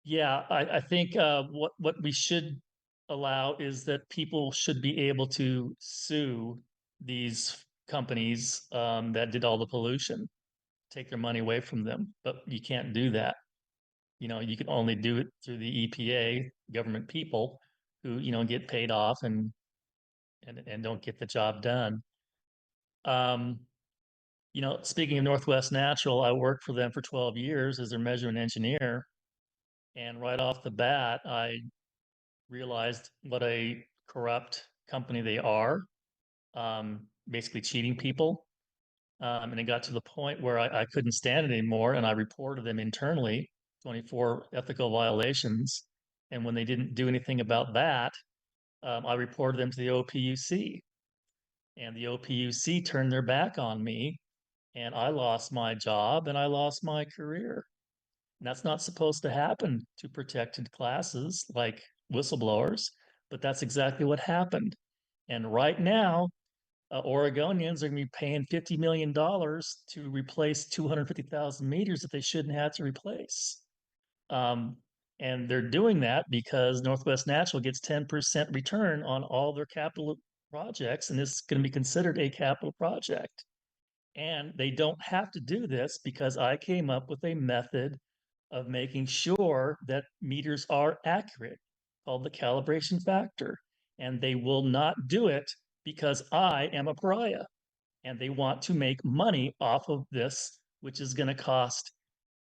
Yeah, I think what we should allow is that people should be able to sue these companies that did all the pollution, take their money away from them. But you can't do that. You can only do it through the EPA, government people who get paid off and don't get the job done. Speaking of Northwest Natural, I worked for them for 12 years as their measurement engineer. And right off the bat, I realized what a corrupt company they are, basically cheating people. And it got to the point where I couldn't stand it anymore, and I reported them internally, 24 ethical violations. And when they didn't do anything about that, I reported them to the OPUC. And the OPUC turned their back on me, and I lost my job and I lost my career. And that's not supposed to happen to protected classes like whistleblowers, but that's exactly what happened. And right now, Oregonians are going to be paying $50 million to replace 250,000 meters that they shouldn't have to replace. And they're doing that because Northwest Natural gets 10% return on all their capital projects, and this is going to be considered a capital project. And they don't have to do this because I came up with a method of making sure that meters are accurate, called the calibration factor. And they will not do it because I am a pariah. And they want to make money off of this, which is going to cost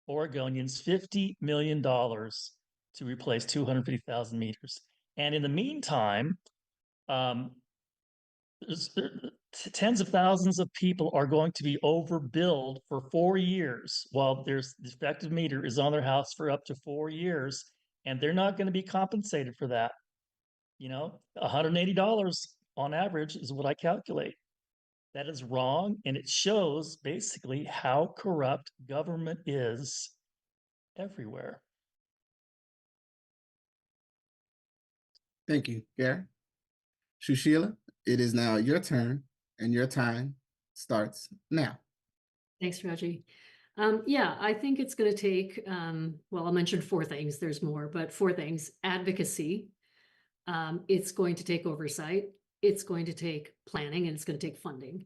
Oregonians $50 million to replace 250,000 meters. And in the meantime, tens of thousands of people are going to be overbilled for 4 years while their defective meter is on their house for up to 4 years, and they're not going to be compensated for that. $180 on average is what I calculate. That is wrong, and it shows basically how corrupt government is everywhere. Thank you, Gary. Shushila, it is now your turn, and your time starts now. Thanks, Raji. Yeah, I think it's going to take, well, I'll mention four things. There's more, but four things. Advocacy. It's going to take oversight. It's going to take planning, and it's going to take funding.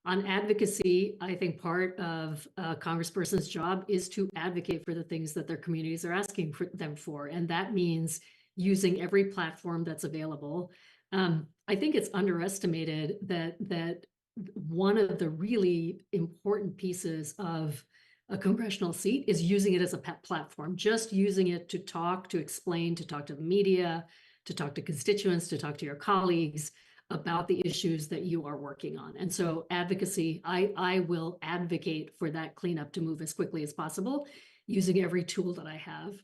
On advocacy, I think part of a congressperson's job is to advocate for the things that their communities are asking for them for. And that means using every platform that's available. I think it's underestimated that one of the really important pieces of a congressional seat is using it as a platform, just using it to talk, to explain, to talk to the media, to talk to constituents, to talk to your colleagues about the issues that you are working on. And so advocacy, I will advocate for that cleanup to move as quickly as possible using every tool that I have.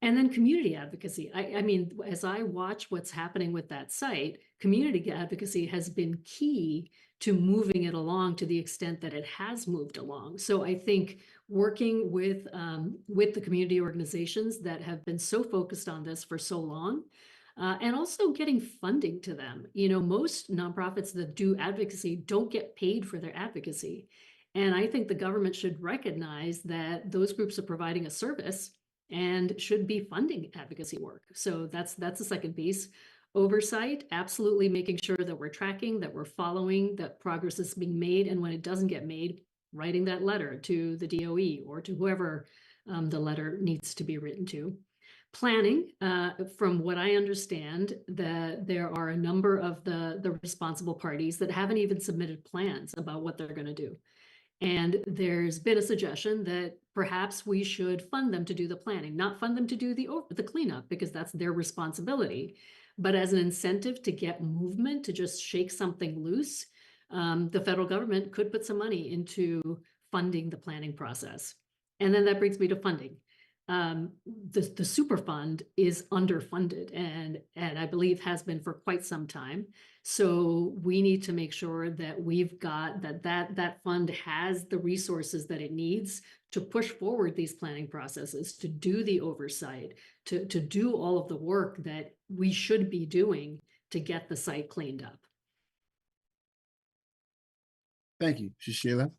And then community advocacy. I mean, as I watch what's happening with that site, community advocacy has been key to moving it along to the extent that it has moved along. So I think working with the community organizations that have been so focused on this for so long, and also getting funding to them. You know, most nonprofits that do advocacy don't get paid for their advocacy. And I think the government should recognize that those groups are providing a service and should be funding advocacy work. So that's the second piece. Oversight, absolutely making sure that we're tracking, that we're following, that progress is being made. And when it doesn't get made, writing that letter to the DOE or to whoever the letter needs to be written to. Planning, from what I understand, that there are a number of the responsible parties that haven't even submitted plans about what they're going to do. And there's been a suggestion that perhaps we should fund them to do the planning, not fund them to do the cleanup, because that's their responsibility. But as an incentive to get movement, to just shake something loose, the federal government could put some money into funding the planning process. And then that brings me to funding. The Superfund is underfunded and I believe has been for quite some time. So we need to make sure that we've got that fund has the resources that it needs to push forward these planning processes, to do the oversight, to do all of the work that we should be doing to get the site cleaned up. Thank you, Shushila.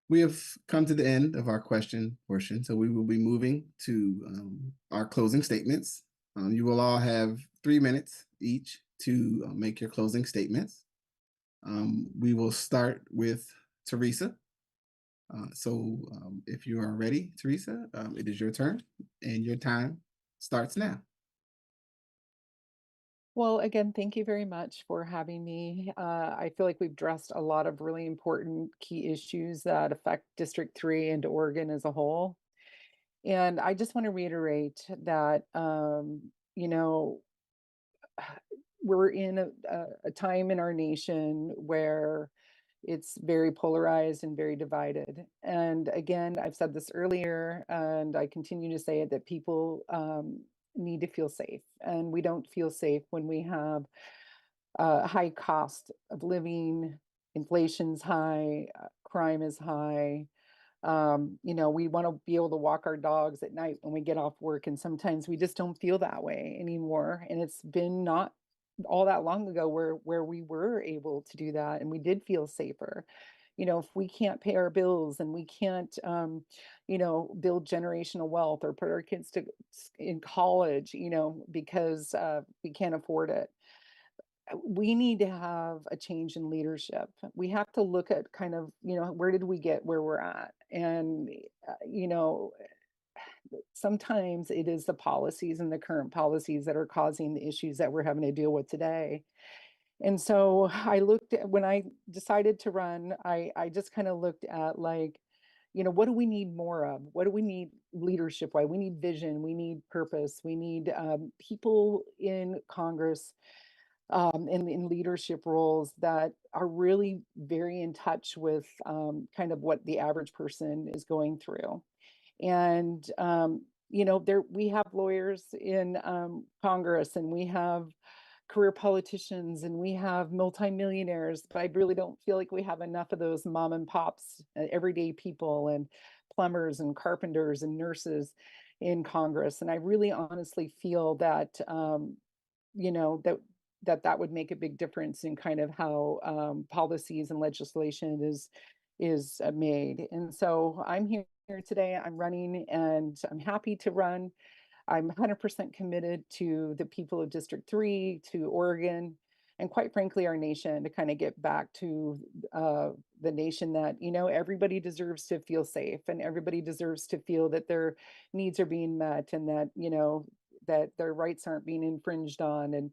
We have come to the end of our question portion, so we will be moving to our closing statements. You will all have 3 minutes each to make your closing statements. We will start with Teresa. So if you are ready, Teresa, it is your turn and your time starts now. Well, again, thank you very much for having me. I feel like we've addressed a lot of really important key issues that affect District 3 and Oregon as a whole. And I just want to reiterate that, you know, we're in a time in our nation where it's very polarized and very divided. And again, I've said this earlier, and I continue to say it, that people need to feel safe. And we don't feel safe when we have high cost of living, inflation's high, crime is high. You know, we want to be able to walk our dogs at night when we get off work, and sometimes we just don't feel that way anymore. And it's been not all that long ago where we were able to do that, and we did feel safer. You know, if we can't pay our bills and we can't, you know, build generational wealth or put our kids in college, you know, because we can't afford it, we need to have a change in leadership. We have to look at kind of, you know, where did we get where we're at? And, you know, sometimes it is the policies and the current policies that are causing the issues that we're having to deal with today. And so I looked at, when I decided to run, I just kind of looked at, like, you know, what do we need more of? What do we need leadership? Why? We need vision. We need purpose. We need people in Congress in leadership roles that are really very in touch with kind of what the average person is going through. And you know, there we have lawyers in Congress, and we have, career politicians and we have multimillionaires, but I really don't feel like we have enough of those mom and pops, everyday people and plumbers and carpenters and nurses in Congress. And I really honestly feel that, you know, that would make a big difference in kind of how policies and legislation is made. And so I'm here today. I'm running, and I'm happy to run. I'm 100% committed to the people of District 3, to Oregon, and quite frankly, our nation, to kind of get back to the nation that, you know, everybody deserves to feel safe and everybody deserves to feel that their needs are being met and that, you know, that their rights aren't being infringed on and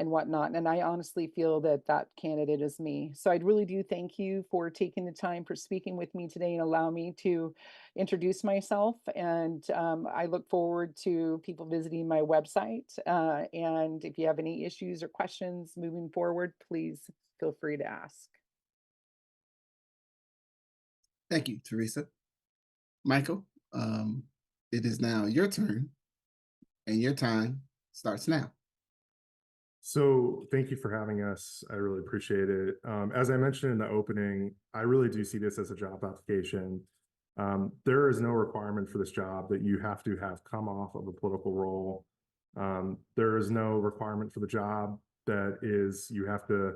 whatnot. And I honestly feel that that candidate is me. So I really do thank you for taking the time for speaking with me today and allow me to introduce myself. And I look forward to people visiting my website. And if you have any issues or questions moving forward, please feel free to ask. Thank you, Teresa. Michael, it is now your turn, and your time starts now. So thank you for having us. I really appreciate it. As I mentioned in the opening, I really do see this as a job application. There is no requirement for this job that you have to have come off of a political role. There is no requirement for the job that is you have to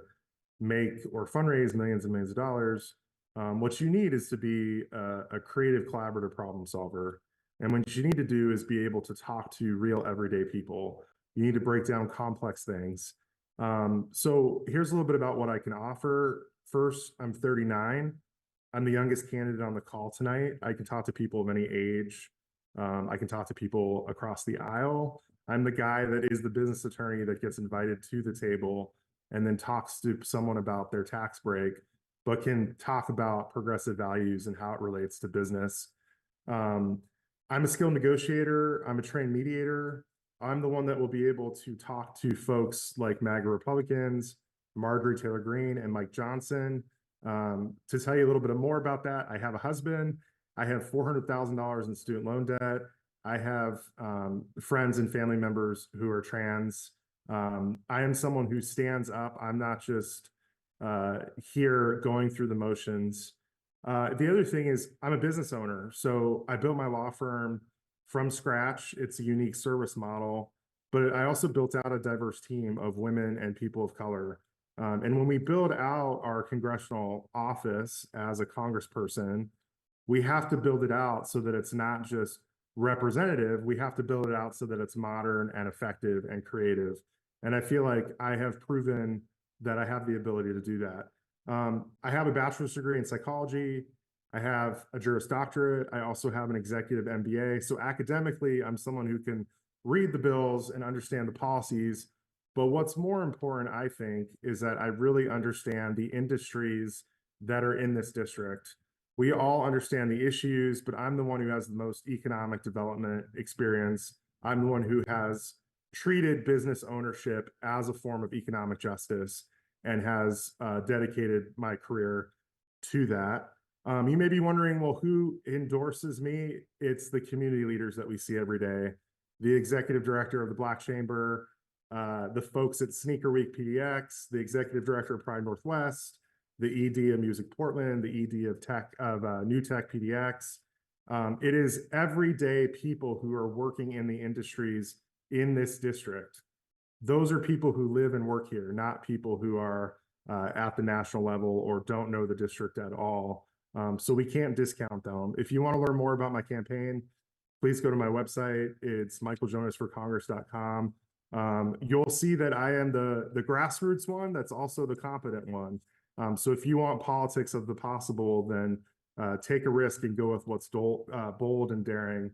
make or fundraise millions and millions of dollars. What you need is to be a creative, collaborative problem solver. And what you need to do is be able to talk to real everyday people. You need to break down complex things. So here's a little bit about what I can offer. First, I'm 39. I'm the youngest candidate on the call tonight. I can talk to people of any age. I can talk to people across the aisle. I'm the guy that is the business attorney that gets invited to the table and then talks to someone about their tax break, but can talk about progressive values and how it relates to business. I'm a skilled negotiator. I'm a trained mediator. I'm the one that will be able to talk to folks like MAGA Republicans, Marjorie Taylor Greene, and Mike Johnson. To tell you a little bit more about that, I have a husband. I have $400,000 in student loan debt. I have friends and family members who are trans. I am someone who stands up. I'm not just here going through the motions. The other thing is I'm a business owner. So I built my law firm from scratch. It's a unique service model, but I also built out a diverse team of women and people of color. And when we build out our congressional office as a congressperson, we have to build it out so that it's not just representative. We have to build it out so that it's modern and effective and creative. And I feel like I have proven that I have the ability to do that. I have a bachelor's degree in psychology. I have a Juris Doctorate. I also have an executive MBA. So academically, I'm someone who can read the bills and understand the policies. But what's more important, I think, is that I really understand the industries that are in this district. We all understand the issues, but I'm the one who has the most economic development experience. I'm the one who has treated business ownership as a form of economic justice and has dedicated my career to that. You may be wondering, well, who endorses me? It's the community leaders that we see every day. The executive director of the Black Chamber, the folks at Sneaker Week PDX, the executive director of Pride Northwest, the ED of Music Portland, the ED of Tech of New Tech PDX. It is everyday people who are working in the industries in this district. Those are people who live and work here, not people who are at the national level or don't know the district at all. So we can't discount them. If you want to learn more about my campaign, please go to my website. It's michaeljonasforcongress.com. You'll see that I am the grassroots one that's also the competent one. So if you want politics of the possible, then take a risk and go with what's bold and daring,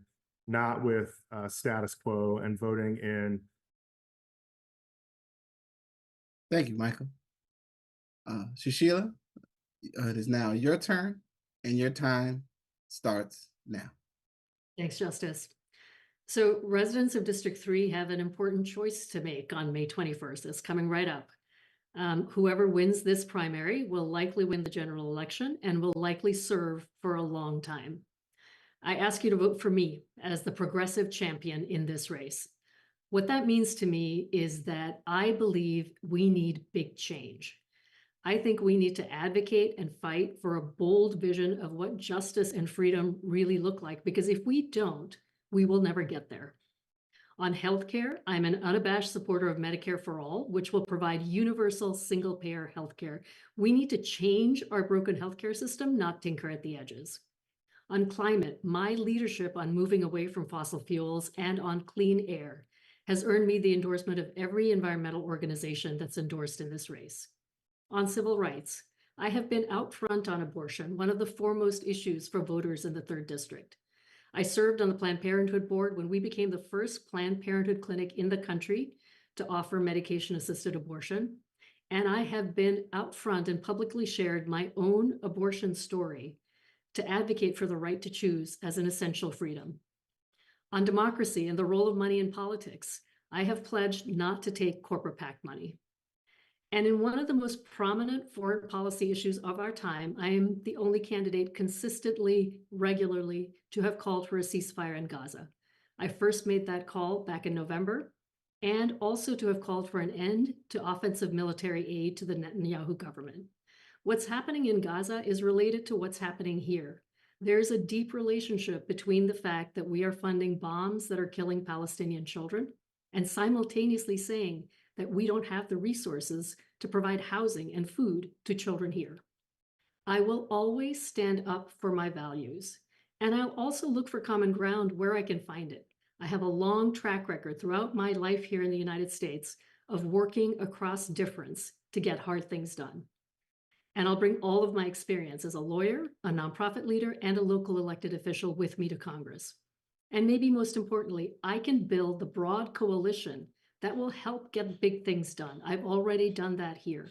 not with status quo and voting in. Thank you, Michael. Sushila, it is now your turn, and your time starts now. Thanks, Justice. So residents of District 3 have an important choice to make on May 21st. It's coming right up. Whoever wins this primary will likely win the general election and will likely serve for a long time. I ask you to vote for me as the progressive champion in this race. What that means to me is that I believe we need big change. I think we need to advocate and fight for a bold vision of what justice and freedom really look like, because if we don't, we will never get there. On healthcare, I'm an unabashed supporter of Medicare for All, which will provide universal single-payer healthcare. We need to change our broken healthcare system, not tinker at the edges. On climate, my leadership on moving away from fossil fuels and on clean air has earned me the endorsement of every environmental organization that's endorsed in this race. On civil rights, I have been out front on abortion, one of the foremost issues for voters in the 3rd District. I served on the Planned Parenthood board when we became the first Planned Parenthood clinic in the country to offer medication-assisted abortion. And I have been out front and publicly shared my own abortion story to advocate for the right to choose as an essential freedom. On democracy and the role of money in politics, I have pledged not to take corporate PAC money. And in one of the most prominent foreign policy issues of our time, I am the only candidate consistently, regularly to have called for a ceasefire in Gaza. I first made that call back in November, and also to have called for an end to offensive military aid to the Netanyahu government. What's happening in Gaza is related to what's happening here. There's a deep relationship between the fact that we are funding bombs that are killing Palestinian children and simultaneously saying that we don't have the resources to provide housing and food to children here. I will always stand up for my values, and I'll also look for common ground where I can find it. I have a long track record throughout my life here in the United States of working across difference to get hard things done. And I'll bring all of my experience as a lawyer, a nonprofit leader, and a local elected official with me to Congress. And maybe most importantly, I can build the broad coalition that will help get big things done. I've already done that here.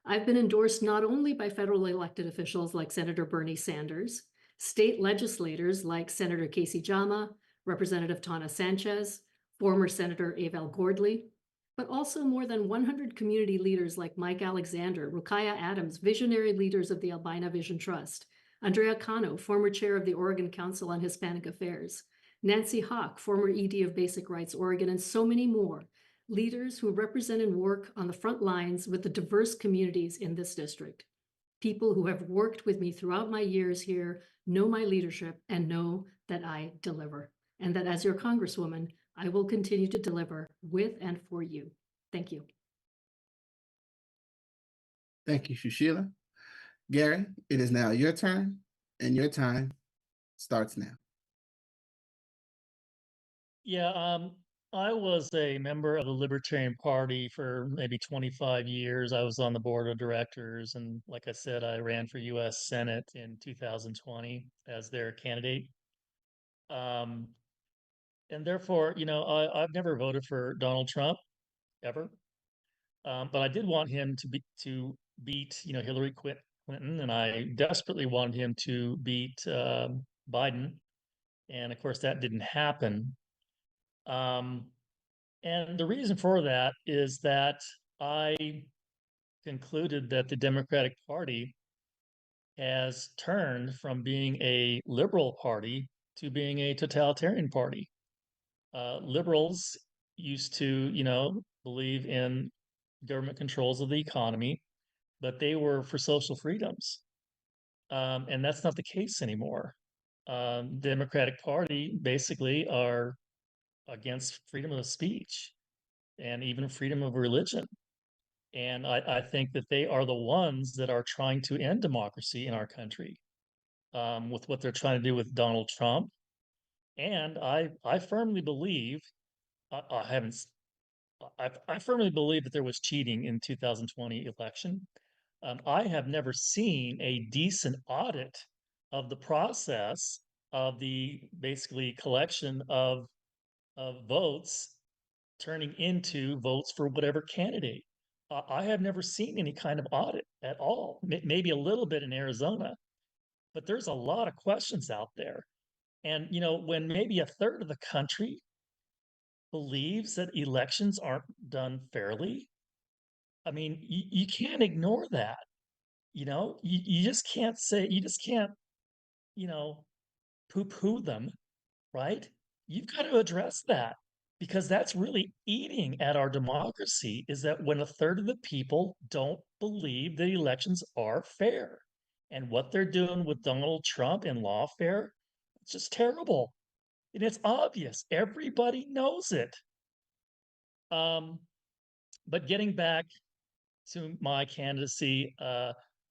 I've been endorsed not only by federal elected officials like Senator Bernie Sanders, state legislators like Senator Casey Jama, Representative Tana Sanchez, former Senator Avel Gordley, but also more than 100 community leaders like Mike Alexander, Rukiah Adams, visionary leaders of the Albina Vision Trust, Andrea Cano, former chair of the Oregon Council on Hispanic Affairs, Nancy Hawk, former ED of Basic Rights Oregon, and so many more, leaders who represent and work on the front lines with the diverse communities in this district. People who have worked with me throughout my years here know my leadership and know that I deliver, and that as your Congresswoman, I will continue to deliver with and for you. Thank you. Thank you, Shushila. Gary, it is now your turn, and your time starts now. Yeah, I was a member of the Libertarian Party for maybe 25 years. I was on the board of directors, and like I said, I ran for U.S. Senate in 2020 as their candidate. And therefore, I've never voted for Donald Trump ever, but I did want him to beat, Hillary Clinton, and I desperately wanted him to beat Biden, and of course that didn't happen. And the reason for that is that I concluded that the Democratic Party has turned from being a liberal party to being a totalitarian party. Liberals used to, believe in government controls of the economy, but they were for social freedoms. And that's not the case anymore. Democratic Party basically are against freedom of speech and even freedom of religion. And I think that they are the ones that are trying to end democracy in our country with what they're trying to do with Donald Trump. And I firmly believe I haven't I firmly believe that there was cheating in 2020 election. I have never seen a decent audit of the process of the basically collection of votes turning into votes for whatever candidate. I have never seen any kind of audit at all. Maybe a little bit in Arizona, but there's a lot of questions out there. And when maybe a third of the country believes that elections aren't done fairly, I mean, you can't ignore that. You just can't you know, poo-poo them, right? You've got to address that. because that's really eating at our democracy, is that when a third of the people don't believe that elections are fair. And what they're doing with Donald Trump and lawfare, it's just terrible. And it's obvious. Everybody knows it. But getting back to my candidacy,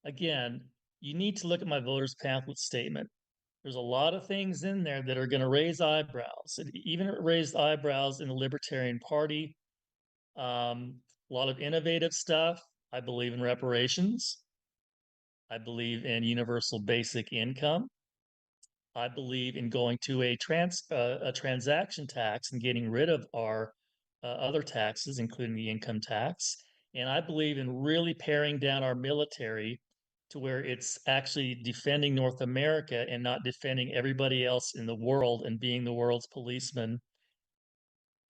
again, you need to look at my voters pamphlet statement. There's a lot of things in there that are going to raise eyebrows. It even raised eyebrows in the Libertarian Party. A lot of innovative stuff. I believe in reparations. I believe in universal basic income. I believe in going to a transaction tax and getting rid of our other taxes, including the income tax. And I believe in really paring down our military to where it's actually defending North America and not defending everybody else in the world and being the world's policeman.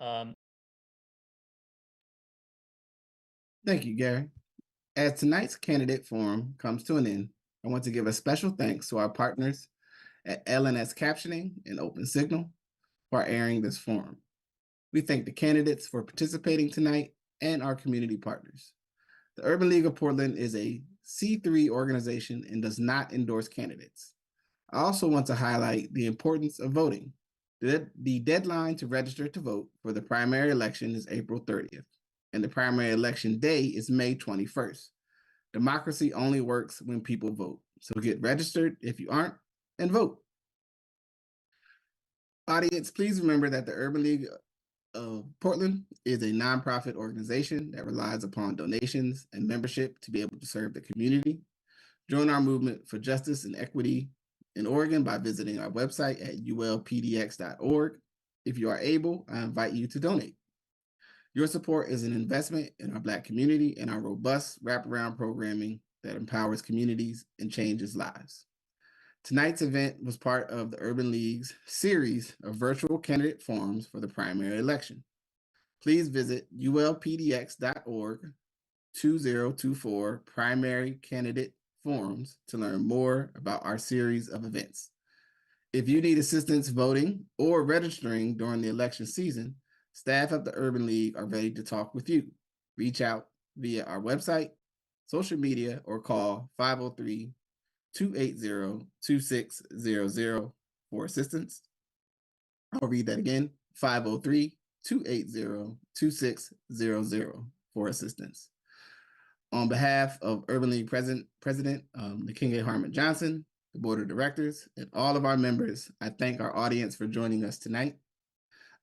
Thank you, Gary. As tonight's candidate forum comes to an end, I want to give a special thanks to our partners at LNS Captioning and Open Signal for airing this forum. We thank the candidates for participating tonight and our community partners. The Urban League of Portland is a C3 organization and does not endorse candidates. I also want to highlight the importance of voting. The deadline to register to vote for the primary election is April 30th, and the primary election day is May 21st. Democracy only works when people vote. So get registered if you aren't and vote. Audience, please remember that the Urban League of Portland is a nonprofit organization that relies upon donations and membership to be able to serve the community. Join our movement for justice and equity in Oregon by visiting our website at ulpdx.org. If you are able, I invite you to donate. Your support is an investment in our Black community and our robust wraparound programming that empowers communities and changes lives. Tonight's event was part of the Urban League's series of virtual candidate forums for the primary election. Please visit ulpdx.org 2024 primary candidate forums to learn more about our series of events. If you need assistance voting or registering during the election season, staff at the Urban League are ready to talk with you. Reach out via our website, social media, or call 503-280-2600 for assistance. I'll read that again, 503-280-2600 for assistance. On behalf of Urban League President Nikinge Harmon Johnson, the Board of Directors, and all of our members, I thank our audience for joining us tonight.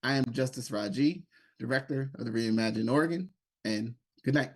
I am Justice Raji, Director of the Reimagine Oregon, and good night.